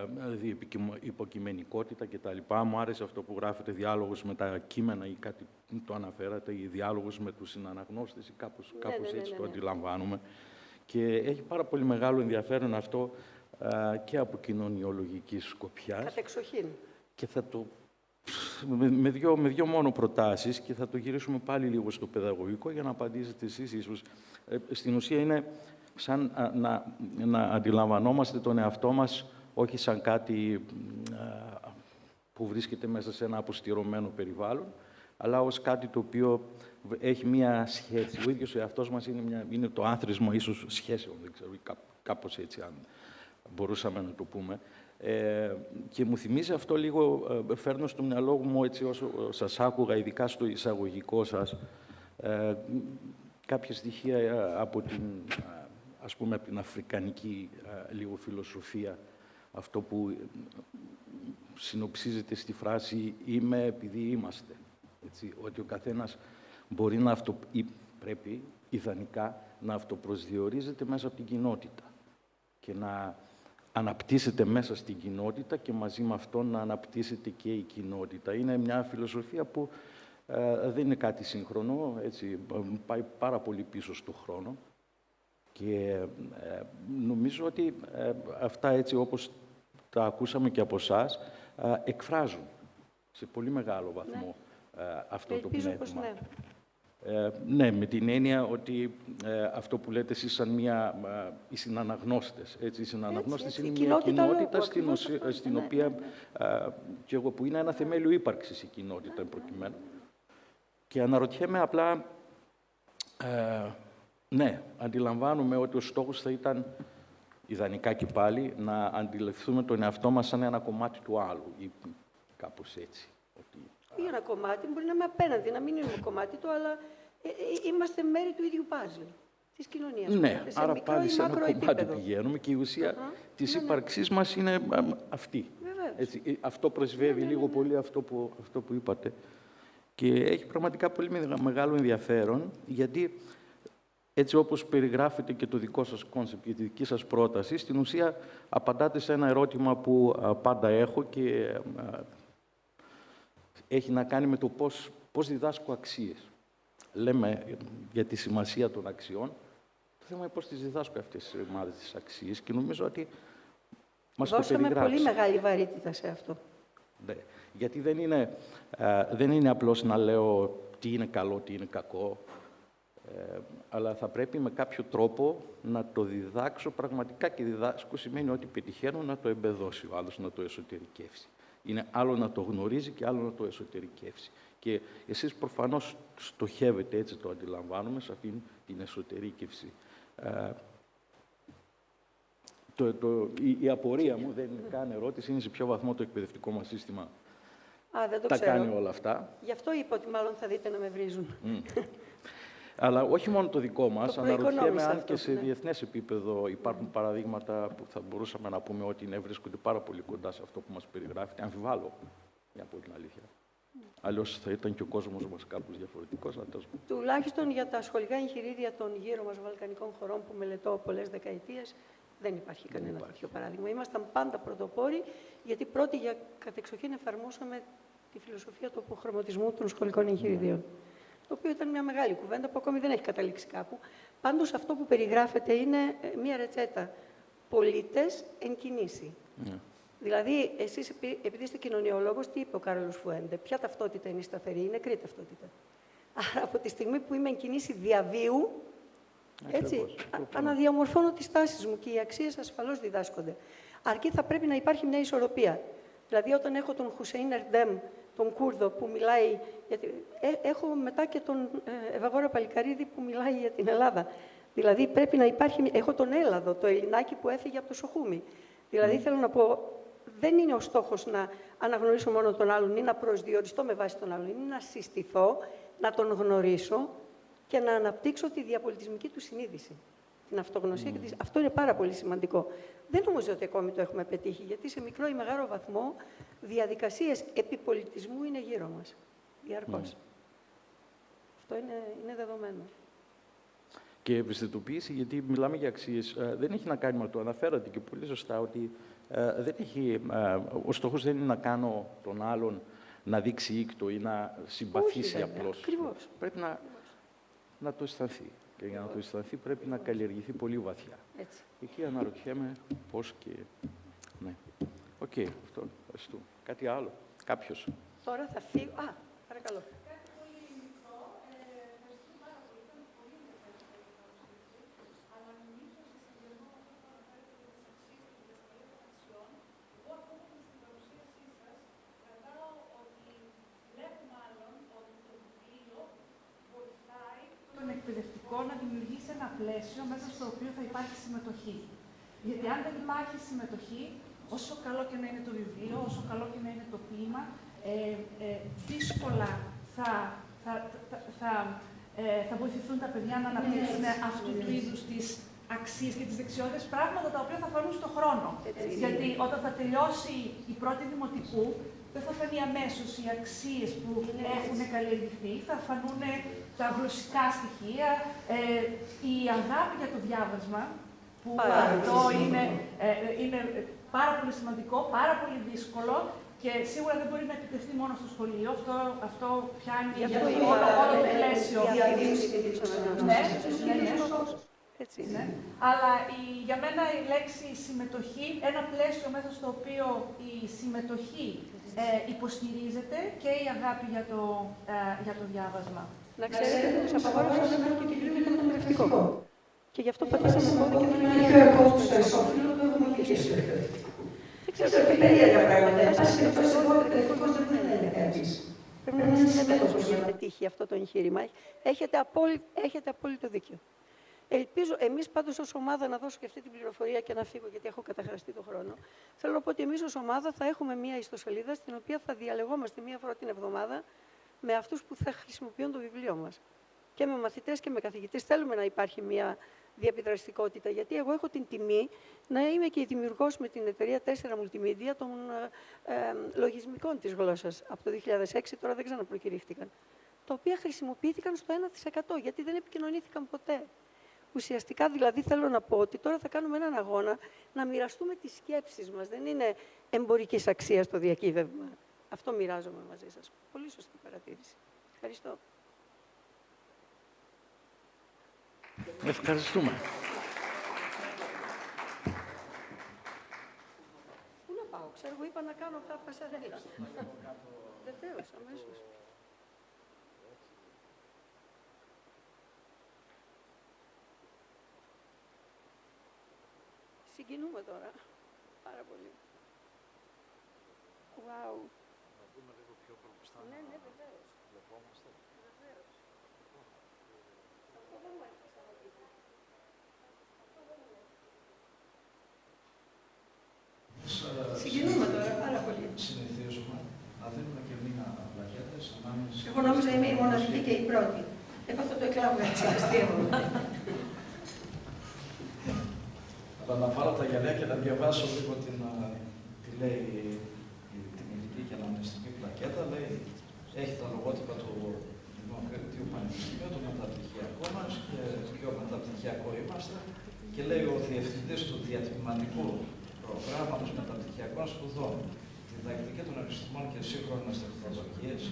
Speaker 3: δηλαδή υποκειμενικότητα κτλ. Μου άρεσε αυτό που γράφετε, διάλογος με τα κείμενα ή κάτι το αναφέρατε, ή διάλογος με τους συναναγνώστες ή κάπως έτσι το αντιλαμβάνουμε. Και έχει πάρα πολύ μεγάλο ενδιαφέρον αυτό και από κοινωνιολογική σκοπιά.
Speaker 2: Κατεξοχήν.
Speaker 3: Και θα το... με δυο μόνο προτάσεις και θα το γυρίσουμε πάλι λίγο στο παιδαγωγικό για να απαντήσετε εσείς ίσως. Στην ουσία είναι σαν να αντιλαμβανόμαστε τον εαυτό μας όχι σαν κάτι που βρίσκεται μέσα σε ένα αποστηρωμένο περιβάλλον, αλλά ως κάτι το οποίο έχει μία σχέση. Ο ίδιος ο εαυτός μας είναι το άθροισμα ίσως σχέσεων, δεν ξέρω, κάπως έτσι, αν μπορούσαμε να το πούμε. Και μου θυμίζει αυτό λίγο, φέρνω στο μυαλό μου έτσι όσο σας άκουγα, ειδικά στο εισαγωγικό σας, κάποια στοιχεία από την, ας πούμε, από την αφρικανική λίγο φιλοσοφία, αυτό που συνοψίζεται στη φράση «είμαι επειδή είμαστε». Έτσι, ότι ο καθένας μπορεί να ή πρέπει ιδανικά να αυτοπροσδιορίζεται μέσα από την κοινότητα και να αναπτύσσεται μέσα στην κοινότητα και μαζί με αυτό να αναπτύσσεται και η κοινότητα. Είναι μια φιλοσοφία που δεν είναι κάτι σύγχρονο, έτσι, πάει πάρα πολύ πίσω στον χρόνο και νομίζω ότι αυτά έτσι όπως τα ακούσαμε και από εσάς εκφράζουν σε πολύ μεγάλο βαθμό αυτό το πνεύμα. Ναι, με την έννοια ότι αυτό που λέτε εσείς σαν οι συναναγνώστες. Έτσι, οι συναναγνώστες είναι μια κοινότητα στην οποία και εγώ που είναι ένα θεμέλιο ύπαρξης η κοινότητα προκειμένου. Και αναρωτιέμαι απλά, ναι, αντιλαμβάνουμε ότι ο στόχος θα ήταν ιδανικά και πάλι να αντιληφθούμε τον εαυτό μας σαν ένα κομμάτι του άλλου ή κάπως έτσι.
Speaker 2: Ή ένα κομμάτι, μπορεί να είμαι απέναντι, να μην είναι κομμάτι του, αλλά είμαστε μέρη του ίδιου παζλ της κοινωνίας.
Speaker 3: Ναι, άρα πάλι σε ένα κομμάτι πηγαίνουμε και η ουσία της ύπαρξής μας είναι αυτή. Έτσι, αυτό πρεσβεύει λίγο πολύ αυτό που είπατε. Και έχει πραγματικά πολύ μεγάλο ενδιαφέρον, γιατί έτσι όπως περιγράφεται και το δικό σας κόνσεπτ και τη δική σας πρόταση, στην ουσία απαντάτε σε ένα ερώτημα που πάντα έχω και έχει να κάνει με το πώς διδάσκω αξίες. Λέμε για τη σημασία των αξιών. Το θέμα είναι πώς τις διδάσκω αυτές τις ομάδες τις αξίες και νομίζω ότι μας το περιγράψει.
Speaker 2: Δώσαμε πολύ μεγάλη βαρύτητα σε αυτό.
Speaker 3: Ναι, γιατί δεν είναι απλώς να λέω τι είναι καλό, τι είναι κακό, αλλά θα πρέπει με κάποιο τρόπο να το διδάξω πραγματικά, και διδάσκω σημαίνει ότι πετυχαίνω να το εμπεδώσει ο άλλος, να το εσωτερικεύσει. Είναι άλλο να το γνωρίζει και άλλο να το εσωτερικεύσει. Και εσείς προφανώς στοχεύετε, έτσι το αντιλαμβάνομαι, σε αυτήν την εσωτερήκευση. Η απορία μου, δεν είναι καν ερώτηση, είναι σε ποιο βαθμό το εκπαιδευτικό μας σύστημα
Speaker 2: Δεν το
Speaker 3: τα
Speaker 2: ξέρω.
Speaker 3: κάνει όλα αυτά.
Speaker 2: Γι' αυτό είπα ότι μάλλον θα δείτε να με βρίζουν.
Speaker 3: Αλλά όχι μόνο το δικό μας, αναρωτιέμαι αν
Speaker 2: αυτό,
Speaker 3: και σε
Speaker 2: ναι.
Speaker 3: διεθνές επίπεδο υπάρχουν παραδείγματα που θα μπορούσαμε να πούμε ότι βρίσκονται πάρα πολύ κοντά σε αυτό που μας περιγράφεται. Αμφιβάλλω, για να πω την αλήθεια. Αλλιώς θα ήταν και ο κόσμος μας κάπως διαφορετικός.
Speaker 2: Τουλάχιστον για τα σχολικά εγχειρίδια των γύρω μας βαλκανικών χωρών που μελετώ πολλές δεκαετίες, δεν υπάρχει κανένα τέτοιο παράδειγμα. Ήμασταν πάντα πρωτοπόροι, γιατί πρώτοι για κατεξοχήν εφαρμόσαμε τη φιλοσοφία του αποχρωματισμού των σχολικών εγχειριδίων. Το οποίο ήταν μια μεγάλη κουβέντα που ακόμη δεν έχει καταλήξει κάπου. Πάντως αυτό που περιγράφεται είναι μια ρετσέτα. Πολίτες εν κινήσει. Δηλαδή, εσείς επειδή είστε κοινωνιολόγος, τι είπε ο Κάρολος Φουέντε? Ποια ταυτότητα είναι η σταθερή? Είναι νεκρή ταυτότητα. Άρα, από τη στιγμή που είμαι εν κινήσει διαβίου, έτσι, αναδιαμορφώνω τις τάσεις μου και οι αξίες ασφαλώς διδάσκονται. Αρκεί θα πρέπει να υπάρχει μια ισορροπία. Δηλαδή, όταν έχω τον Χουσέιν Ερντέμ, τον Κούρδο που μιλάει, έχω μετά και τον Ευαγόρα Παλικαρίδη που μιλάει για την Ελλάδα. Δηλαδή πρέπει να υπάρχει, έχω τον Έλαδο, το Ελληνάκι που έφυγε από το Σοχούμι. Δηλαδή θέλω να πω, δεν είναι ο στόχος να αναγνωρίσω μόνο τον άλλον ή να προσδιοριστώ με βάση τον άλλον, είναι να συστηθώ, να τον γνωρίσω και να αναπτύξω τη διαπολιτισμική του συνείδηση. Την αυτογνωσία και αυτό είναι πάρα πολύ σημαντικό. Δεν νομίζω ότι ακόμη το έχουμε πετύχει, γιατί σε μικρό ή μεγάλο βαθμό διαδικασίες επιπολιτισμού είναι γύρω μας, διαρκώς. Αυτό είναι δεδομένο.
Speaker 3: Και ευαισθητοποίηση, γιατί μιλάμε για αξίες, δεν έχει να κάνει με το αναφέρατε και πολύ σωστά, ότι ο στόχος δεν είναι να κάνω τον άλλον να δείξει ήκτο ή να συμπαθήσει απλώς.
Speaker 2: Ακριβώς.
Speaker 3: Πρέπει να το αισθανθεί. Και για να το αισθανθεί πρέπει να καλλιεργηθεί πολύ βαθιά.
Speaker 2: Έτσι.
Speaker 3: Εκεί αναρωτιέμαι πώς και... Ναι. Οκ, αυτό. Ευχαριστούμε. Κάτι άλλο. Κάποιος.
Speaker 2: Τώρα θα φύγω... παρακαλώ.
Speaker 5: Εκπαιδευτικό να δημιουργήσει ένα πλαίσιο μέσα στο οποίο θα υπάρχει συμμετοχή. Γιατί αν δεν υπάρχει συμμετοχή, όσο καλό και να είναι το βιβλίο, όσο καλό και να είναι το ποίημα, δύσκολα θα βοηθηθούν τα παιδιά να αναπτύξουν αυτού του είδους τις αξίες και τις δεξιότητες, πράγματα τα οποία θα φανούν στον χρόνο. Γιατί όταν θα τελειώσει η πρώτη δημοτικού, δεν θα φανεί αμέσως οι αξίες που έχουν καλλιεργηθεί, θα φανούν τα γλωσσικά στοιχεία, η αγάπη για το διάβασμα, που αυτό είναι πάρα πολύ σημαντικό, πάρα πολύ δύσκολο και σίγουρα δεν μπορεί να επιτευχθεί μόνο στο σχολείο. Αυτό πιάνει όλο το πλαίσιο.
Speaker 2: Έτσι είναι.
Speaker 5: Ναι. Αλλά για μένα η λέξη συμμετοχή, ένα πλαίσιο μέσα στο οποίο η συμμετοχή υποστηρίζεται και η αγάπη για το διάβασμα.
Speaker 2: Να ξέρετε ότι τους απαγόρευσαν να το βιβλίο για το μεταφραστικό. Και γι' αυτό πατήσαμε πόδι και δεν είναι ο στο ισόφυλλο του έχουμε μιλήσει. Δεν ξέρω, είναι περίεργα πράγματα. Εσάς και το εγώ εκπαιδευτικός δεν είναι κανείς. Πρέπει να είστε μέτωπος για να πετύχει αυτό το εγχείρημα. Έχετε απόλυτο δίκιο. Ελπίζω εμείς πάντως ως ομάδα, να δώσω και αυτή την πληροφορία και να φύγω γιατί έχω καταχραστεί τον χρόνο. Θέλω να πω ότι εμείς ως ομάδα θα έχουμε μία ιστοσελίδα στην οποία θα διαλεγόμαστε μία φορά την εβδομάδα με αυτούς που θα χρησιμοποιούν το βιβλίο μας. Και με μαθητές και με καθηγητές θέλουμε να υπάρχει μία διαπιδραστικότητα, γιατί εγώ έχω την τιμή να είμαι και δημιουργός με την εταιρεία 4 Multimedia των λογισμικών της γλώσσας από το 2006, τώρα δεν ξαναπροκηρύχθηκαν, τα οποία χρησιμοποιήθηκαν στο 1%, γιατί δεν επικοινωνήθηκαν ποτέ. Ουσιαστικά, δηλαδή, θέλω να πω ότι τώρα θα κάνουμε έναν αγώνα να μοιραστούμε τις σκέψεις μας. Δεν είναι εμπορικής αξίας το διακύβευμα. Αυτό μοιράζομαι μαζί σας. Πολύ σωστή παρατήρηση. Ευχαριστώ.
Speaker 3: Ευχαριστούμε.
Speaker 2: Πού να πάω, ξέρω, εγώ είπα να κάνω αυτά πασαρέλα. Βεβαίως, αμέσως. Συγκινούμε τώρα. Πάρα πολύ. Wow.
Speaker 1: Να δούμε λίγο πιο μπροστά.
Speaker 2: Ναι, ναι, βεβαίως.
Speaker 1: Βλεπόμαστε.
Speaker 2: Βεβαίως. Αυτό δεν μου έρχεται να πει. Αυτό δεν μου έρχεται. Συγκινούμε τώρα πάρα πολύ.
Speaker 1: Συνηθίζουμε να δίνουμε και μία πλακέτες ανάμεσα.
Speaker 2: Εγώ νόμιζα είμαι η μοναδική και η πρώτη. Έπαθα το εκλάβω έτσι, αστείευομαι.
Speaker 1: Αλλά να βάλω τα γυαλιά και να διαβάσω λίγο τι λέει την ελληνική και αναμνηστική πλακέτα. Λέει, έχει τα λογότυπα του Δημοκρατίου Πανεπιστημίου, το μεταπτυχιακό μας και πιο μεταπτυχιακό είμαστε. Και λέει ο Διευθυντής του Διατμηματικού Προγράμματος Μεταπτυχιακών Σπουδών, Διδακτική των Επιστημών και Σύγχρονες Τεχνολογίες,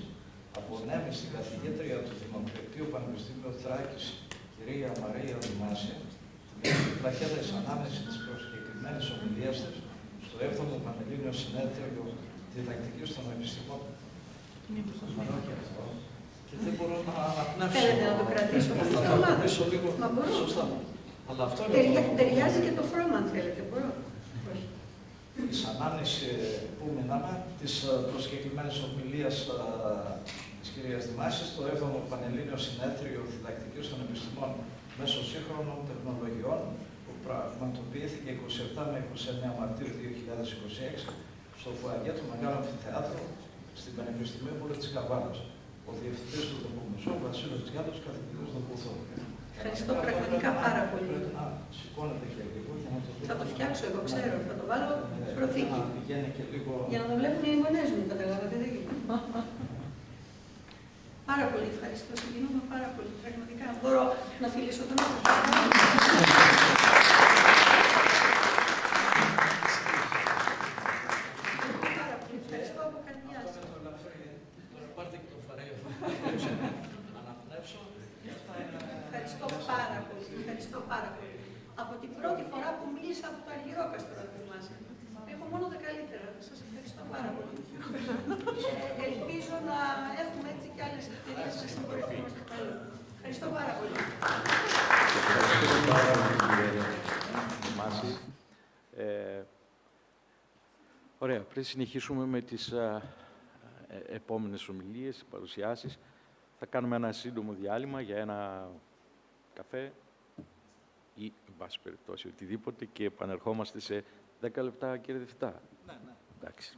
Speaker 1: απονέμει στην καθηγήτρια του Δημοκρατίου Πανεπιστημίου Θράκης, κυρία Μαρία Δημάση, την πλακέτα εις ανάμεση της προσκεκριμένης ομιλίας της στο 7ο Πανελλήνιο Συνέδριο Διδακτικής των Επιστημών. Μαρώ και αυτό. Και δεν μπορώ να αναπνεύσω.
Speaker 2: Θέλετε να το κρατήσω αυτό το
Speaker 1: Θα το κρατήσω λίγο σωστά. Αλλά αυτό είναι
Speaker 2: ταιριάζει και το χρώμα, αν θέλετε. Μπορώ.
Speaker 1: Εις ανάμεση που μείναμε της προσκεκλημένης ομιλίας της κυρίας Δημάσης στο 7ο Πανελλήνιο Συνέδριο Διδακτικής των Επιστημών μέσω σύγχρονων τεχνολογιών που πραγματοποιήθηκε 27 με 29 Μαρτίου 2026 στο φουαγέ του Μεγάλου Αμφιθεάτρου στην Πανεπιστημίου Βούλη της Καβάλας. Ο Διευθυντής του Δομπουμουσού, Βασίλος Τζιάδος, καθηγητής Δομπουμουσού.
Speaker 2: Ευχαριστώ πραγματικά πάρα πολύ.
Speaker 1: Σηκώνεται και λίγο για να το δούμε.
Speaker 2: Θα το φτιάξω, εγώ ξέρω. Θα το βάλω προθήκη.
Speaker 1: Πηγαίνει και λίγο.
Speaker 2: Για να το βλέπουν οι γονές μου, καταλάβατε, δεν γίνεται. Πάρα πολύ ευχαριστώ. Συγκινούμε πάρα πολύ. Πραγματικά. Μπορώ να φιλήσω τον άνθρωπο. Πάρα πολύ. Ευχαριστώ από καρδιάς.
Speaker 1: Τώρα πάρτε και το φαρέλιο. Αναπνεύσω.
Speaker 2: Ευχαριστώ πάρα πολύ. Ευχαριστώ πάρα πολύ. Από την πρώτη φορά που μίλησα από το Αργυρόκαστρο, να θυμάσαι. Έχω μόνο τα καλύτερα. Σας ευχαριστώ πάρα πολύ. Ελπίζω να έχουμε έτσι και άλλες ευκαιρίες να συμπορευτούμε στο μέλλον. Ευχαριστώ πάρα πολύ.
Speaker 3: Ωραία, πριν συνεχίσουμε με τις επόμενες ομιλίες, παρουσιάσεις, θα κάνουμε ένα σύντομο διάλειμμα για ένα καφέ ή, εν πάση περιπτώσει, οτιδήποτε και επανερχόμαστε σε 10 λεπτά, κύριε Διευθυντά.
Speaker 1: Ναι, ναι.
Speaker 3: Εντάξει.